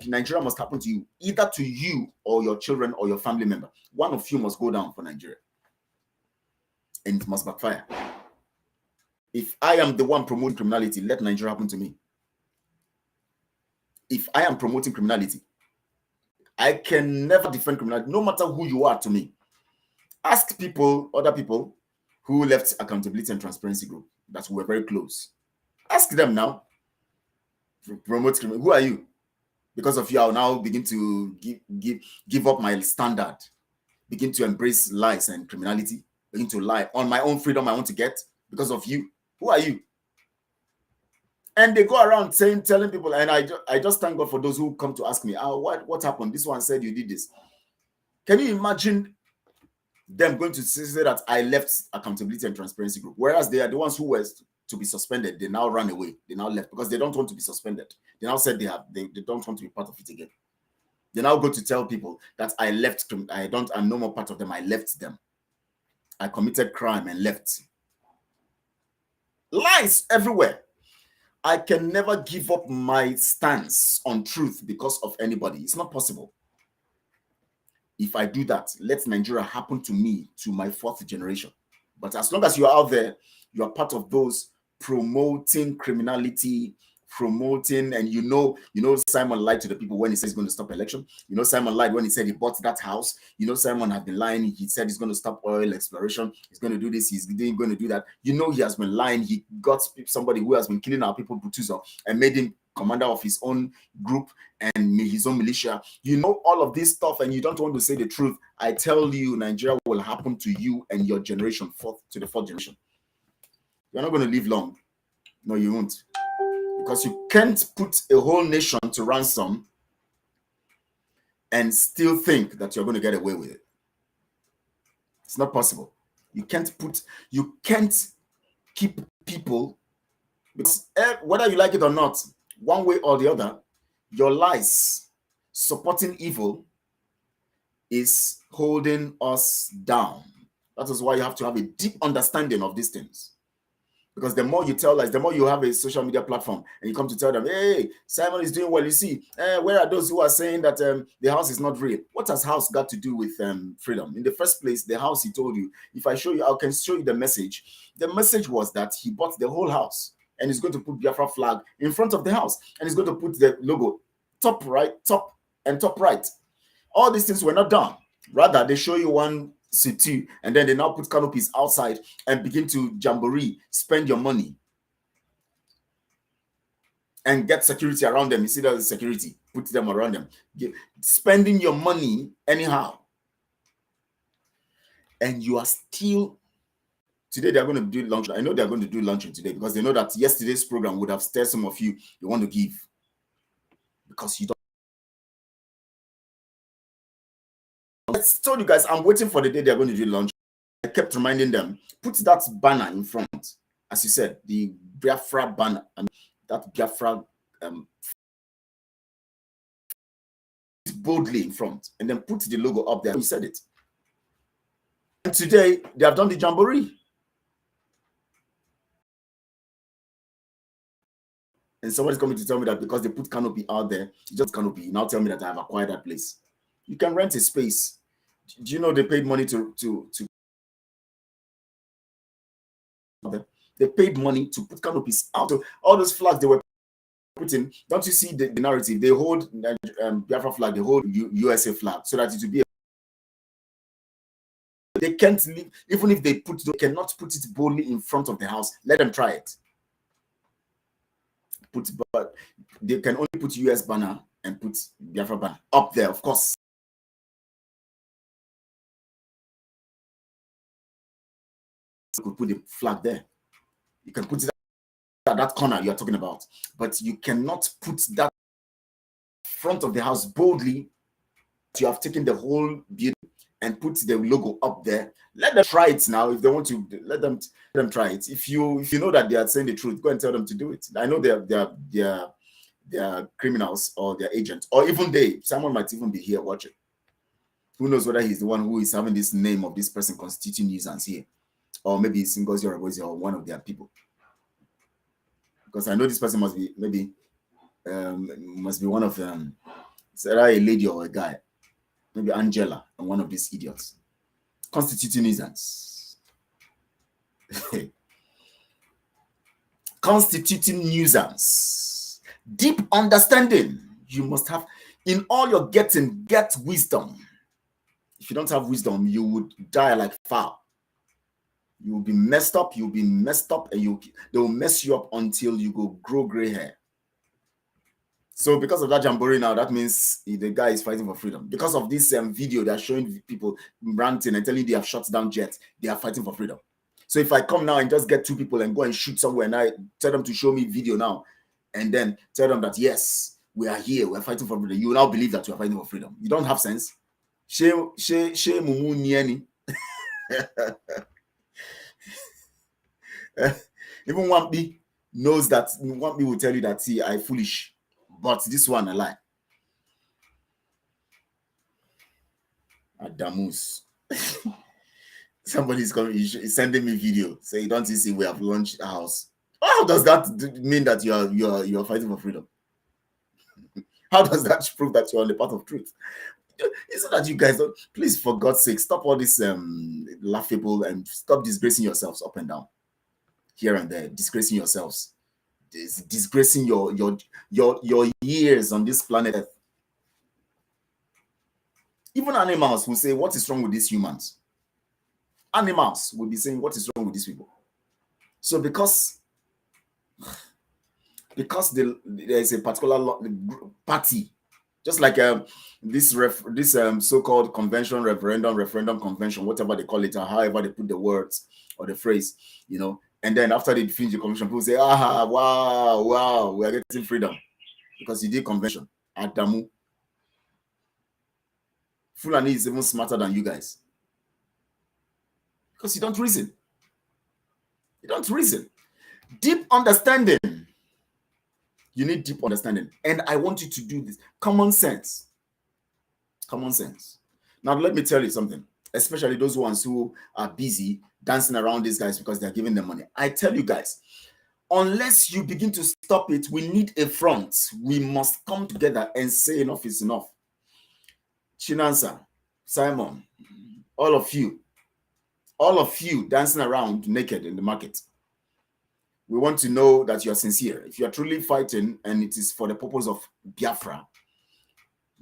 Nigeria must happen to you, either to you or your children or your family member. One of you must go down for Nigeria. And it must backfire. If I am the one promoting criminality, let Nigeria happen to me. If I am promoting criminality, I can never defend criminality, no matter who you are to me. Ask people, other people who left Accountability and Transparency Group that were very close. Ask them now. Promote criminality. Who are you? Because of you, I'll now begin to give up my standard, begin to embrace lies and criminality, begin to lie on my own freedom I want to get because of you. Who are you? And they go around telling people, and I just thank God for those who come to ask me, what happened? This one said you did this. Can you imagine them going to say that I left Accountability and Transparency Group, whereas they are the ones who were to be suspended? They now ran away. They now left because they don't want to be suspended. They now said they don't want to be part of it again. They now go to tell people that I left. I'm no more part of them. I left them. I committed crime and left. Lies everywhere. I can never give up my stance on truth because of anybody. It's not possible. If I do that, let Nigeria happen to me, to my fourth generation. But as long as you are out there, you are part of those promoting criminality, and you know Simon lied to the people when he said he's going to stop election. You know Simon lied when he said he bought that house. You know Simon had been lying. He said he's going to stop oil exploration. He's going to do this. He's going to do that. You know he has been lying. He got somebody who has been killing our people, Butuzo, and made him commander of his own group and his own militia. You know all of this stuff and you don't want to say the truth. I tell you, Nigeria will happen to you and your generation, to the fourth generation. You're not going to live long. No, you won't. Because you can't put a whole nation to ransom and still think that you're going to get away with it. It's not possible. You can't keep people, because whether you like it or not, one way or the other, your lies supporting evil is holding us down. That is why you have to have a deep understanding of these things. Because the more you tell lies, the more you have a social media platform and you come to tell them, hey, Simon is doing well. You see, where are those who are saying that the house is not real? What has house got to do with freedom? In the first place, the house, he told you, if I show you, I can show you the message. The message was that he bought the whole house and he's going to put Biafra flag in front of the house and he's going to put the logo top right. All these things were not done. Rather, they show you one city and then they now put canopies outside and begin to jamboree, spend your money and get security around them. You see that security, put them around them, spending your money anyhow. And you are still, today they're going to do lunch. I know they're going to do luncheon today because they know that yesterday's program would have stirred some of you want to give because you don't. I told you guys, I'm waiting for the day they're going to do lunch. I kept reminding them, put that banner in front, as you said, the Biafra banner, and that Biafra boldly in front, and then put the logo up there. You said it. today, they have done the jamboree. And somebody's coming to tell me that because they put canopy out there, just canopy, now tell me that I have acquired that place. You can rent a space. Do you know they paid money to they paid money to put canopies out of all those flags they were putting. Don't you see the narrative? They hold Biafra flag, they hold USA flag, so that it will be. They can't leave, even if they cannot put it boldly in front of the house. Let them try it. But they can only put US banner and put Biafra banner up there, of course. You could put the flag there. You can put it at that corner you are talking about, but you cannot put that front of the house boldly. You have taken the whole building and put the logo up there. Let them try it now. If they want to, let them try it. If you know that they are saying the truth, go and tell them to do it. I know they are criminals or they're agents, or even someone might even be here watching. Who knows whether he's the one who is having this name of this person constituting nuisance here, or maybe it's Ngozi or or one of their people. Because I know this person must be must be one of them. Is either a lady or a guy, maybe Angela and one of these idiots constituting nuisance. Constituting nuisance. Deep understanding you must have in all your getting. Get wisdom. If you don't have wisdom, you would die like fowl. You will be messed up. You'll be messed up, and they will mess you up until you go grow gray hair. So because of that jamboree now, that means the guy is fighting for freedom. Because of this video, they're showing people ranting and telling you they have shut down jets. They are fighting for freedom. So if I come now and just get 2 people and go and shoot somewhere, and I tell them to show me video now, and then tell them that, yes, we are here, we're fighting for freedom, you will now believe that we are fighting for freedom. You don't have sense. Even Wampi knows that. Wampi will tell you that, see, I'm foolish. But this one, I lie. Adamus. Somebody's coming, sending me video saying, "Don't you see we have launched a house?" How does that mean that you are fighting for freedom? How does that prove that you're on the path of truth? Isn't that you guys don't? Please, for God's sake, stop all this laughable and stop disgracing yourselves up and down, here and there, disgracing yourselves. Disgracing your years on this planet Earth. Even animals will say, "What is wrong with these humans?" Animals will be saying, "What is wrong with these people?" So because there is a particular party, just like this so-called convention, referendum convention, whatever they call it, or however they put the words or the phrase, and then after they finish the convention, people say, wow, we are getting freedom because you did convention. Adamu. Fulani is even smarter than you guys. Because you don't reason. You don't reason. Deep understanding. You need deep understanding. And I want you to do this. Common sense. Common sense. Now, let me tell you something. Especially those ones who are busy dancing around these guys because they're giving them money. I tell you guys, unless you begin to stop it, we need a front. We must come together and say enough is enough. Chinansa, Simon, all of you dancing around naked in the market. We want to know that you are sincere. If you are truly fighting and it is for the purpose of Biafra,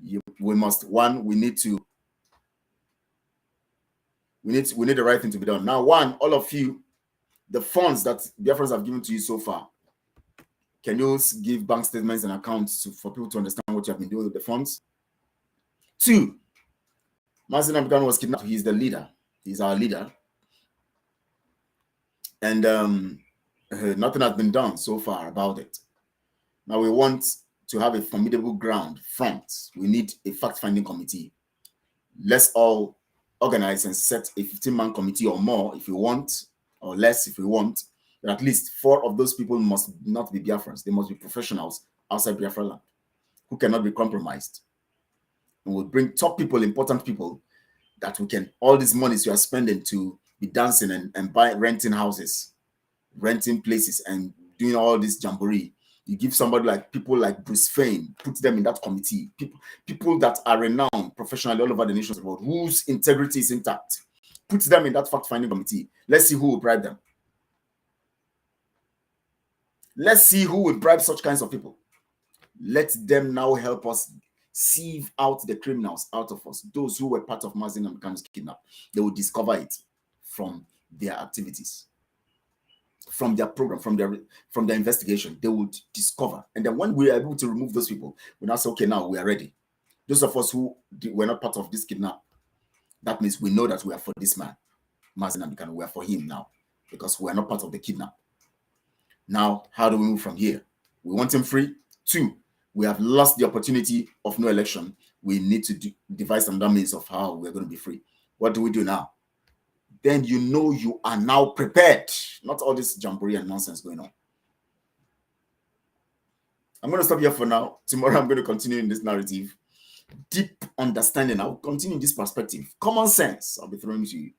we need the right thing to be done. Now, all of you, the funds that Biafrans have given to you so far, can you give bank statements and accounts for people to understand what you have been doing with the funds? 2, Mazin Abgan was kidnapped. He's the leader. He's our leader. And nothing has been done so far about it. Now we want to have a formidable ground front. We need a fact-finding committee. Let's all organize and set a 15-man committee or more if you want, or less if you want. But at least 4 of those people must not be Biafrans. They must be professionals outside Biafra land who cannot be compromised. And we'll bring top people, important people that we can, all these monies you are spending to be dancing and renting houses, renting places, and doing all this jamboree. You give somebody like people like Bruce Fane, put them in that committee. People that are renowned professionally all over the nations of the world, whose integrity is intact. Put them in that fact-finding committee. Let's see who will bribe them. Let's see who will bribe such kinds of people. Let them now help us sieve out the criminals out of us. Those who were part of Mazi Nnamdi Kanu's kidnap, they will discover it from their activities, from their program, from their investigation. They would discover, and then when we are able to remove those people, we now say, okay, now we are ready. Those of us who were not part of this kidnap, that means we know that we are for this man, Mazi Nnamdi Kanu. We are for him now because we are not part of the kidnap. Now, how do we move from here? We want him free. 2, we have lost the opportunity of no election. We need to devise some means of how we're going to be free. What do we do now? Then you know you are now prepared. Not all this jamboree and nonsense going on. I'm going to stop here for now. Tomorrow I'm going to continue in this narrative. Deep understanding. I'll continue in this perspective. Common sense I'll be throwing to you.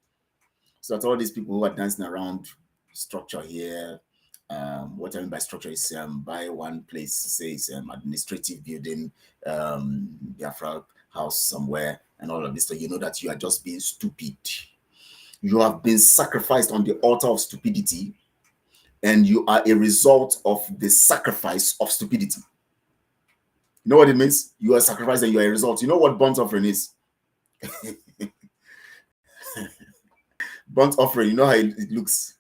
So that all these people who are dancing around structure here, what I mean by structure is by one place, says administrative building, BIAFRA house somewhere, and all of this. So you know that you are just being stupid. You have been sacrificed on the altar of stupidity, and you are a result of the sacrifice of stupidity. You know what it means? You are sacrificed and you are a result. You know what burnt offering is? Burnt offering, you know how it looks.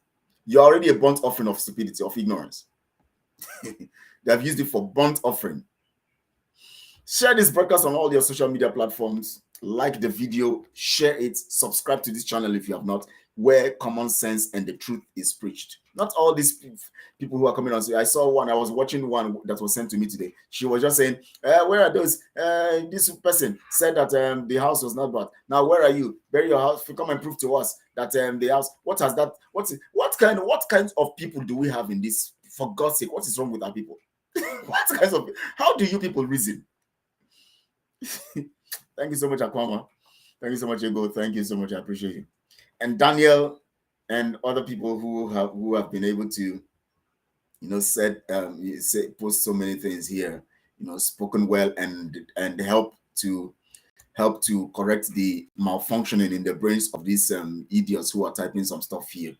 You're already a burnt offering of stupidity, of ignorance. They have used it for burnt offering. Share this broadcast on all your social media platforms. Like the video, share it, subscribe to this channel if you have not, where common sense and the truth is preached. Not all these people who are coming on. I saw one, I was watching one that was sent to me today. She was just saying, where are those? This person said that the house was not bad. Now, where are you? Bury your house. Come and prove to us that the house, what has that, what kind of people do we have in this? For God's sake, what is wrong with our people? What kinds of, how do you people reason? Thank you so much, Akwama. Thank you so much, Ego. Thank you so much. I appreciate you. And Daniel and other people who have been able to, post so many things here, spoken well and help to correct the malfunctioning in the brains of these idiots who are typing some stuff here.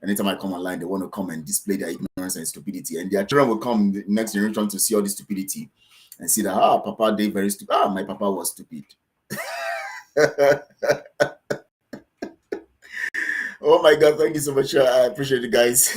Anytime I come online, they want to come and display their ignorance and stupidity, and their children will come the next generation to see all this stupidity and see that Papa they very stupid. My Papa was stupid. Oh my God, thank you so much. I appreciate it, guys.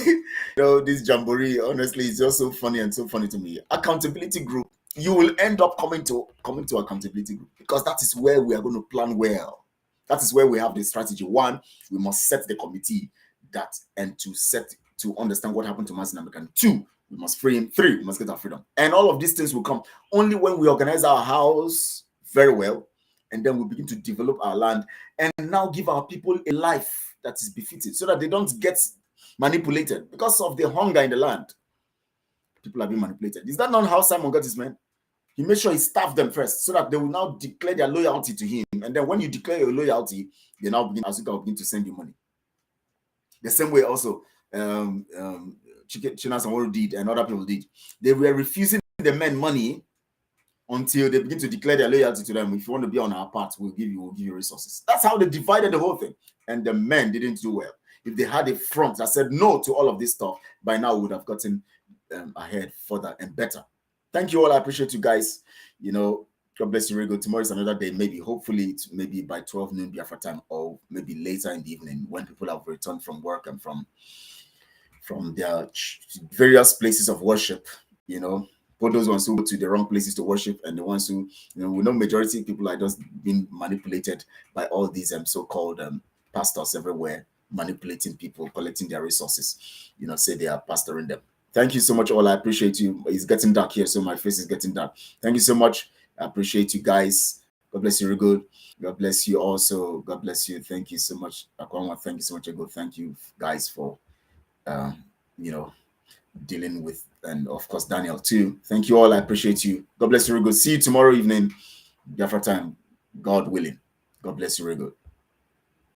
This jamboree, honestly, it's just so funny and so funny to me. Accountability group. You will end up coming to accountability group because that is where we are going to plan well. That is where we have the strategy. 1, we must set the committee to understand what happened to Mazi Nnamdi Kanu. 2, we must free him. 3, we must get our freedom. And all of these things will come only when we organize our house very well, and then we begin to develop our land and now give our people a life that is befitting so that they don't get manipulated because of the hunger in the land. People are being manipulated. Is that not how Simon got his men? He made sure he staffed them first so that they will now declare their loyalty to him. And then when you declare your loyalty, they now begin to send you money. The same way also Chinasa Nworu did and other people did. They were refusing the men money until they begin to declare their loyalty to them. If you want to be on our part, we'll give you resources. That's how they divided the whole thing. And the men didn't do well. If they had a front that said no to all of this stuff, by now we would have gotten ahead further and better. Thank you all. I appreciate you guys. God bless you very good. Tomorrow is another day. Maybe, hopefully, it's maybe by 12 noon Biafra time, or maybe later in the evening when people have returned from work and from their various places of worship. For those ones who go to the wrong places to worship, and the ones who, we know majority of people are just being manipulated by all these so-called pastors everywhere, manipulating people, collecting their resources, say they are pastoring them. Thank you so much, all. I appreciate you. It's getting dark here, so my face is getting dark. Thank you so much. I appreciate you guys. God bless you, real good. God bless you also. God bless you. Thank you so much, Akwama. Thank you so much, Ego. Thank you guys for, dealing with, and of course, Daniel too. Thank you all. I appreciate you. God bless you, real good. See you tomorrow evening, Biafra time, God willing. God bless you, real good.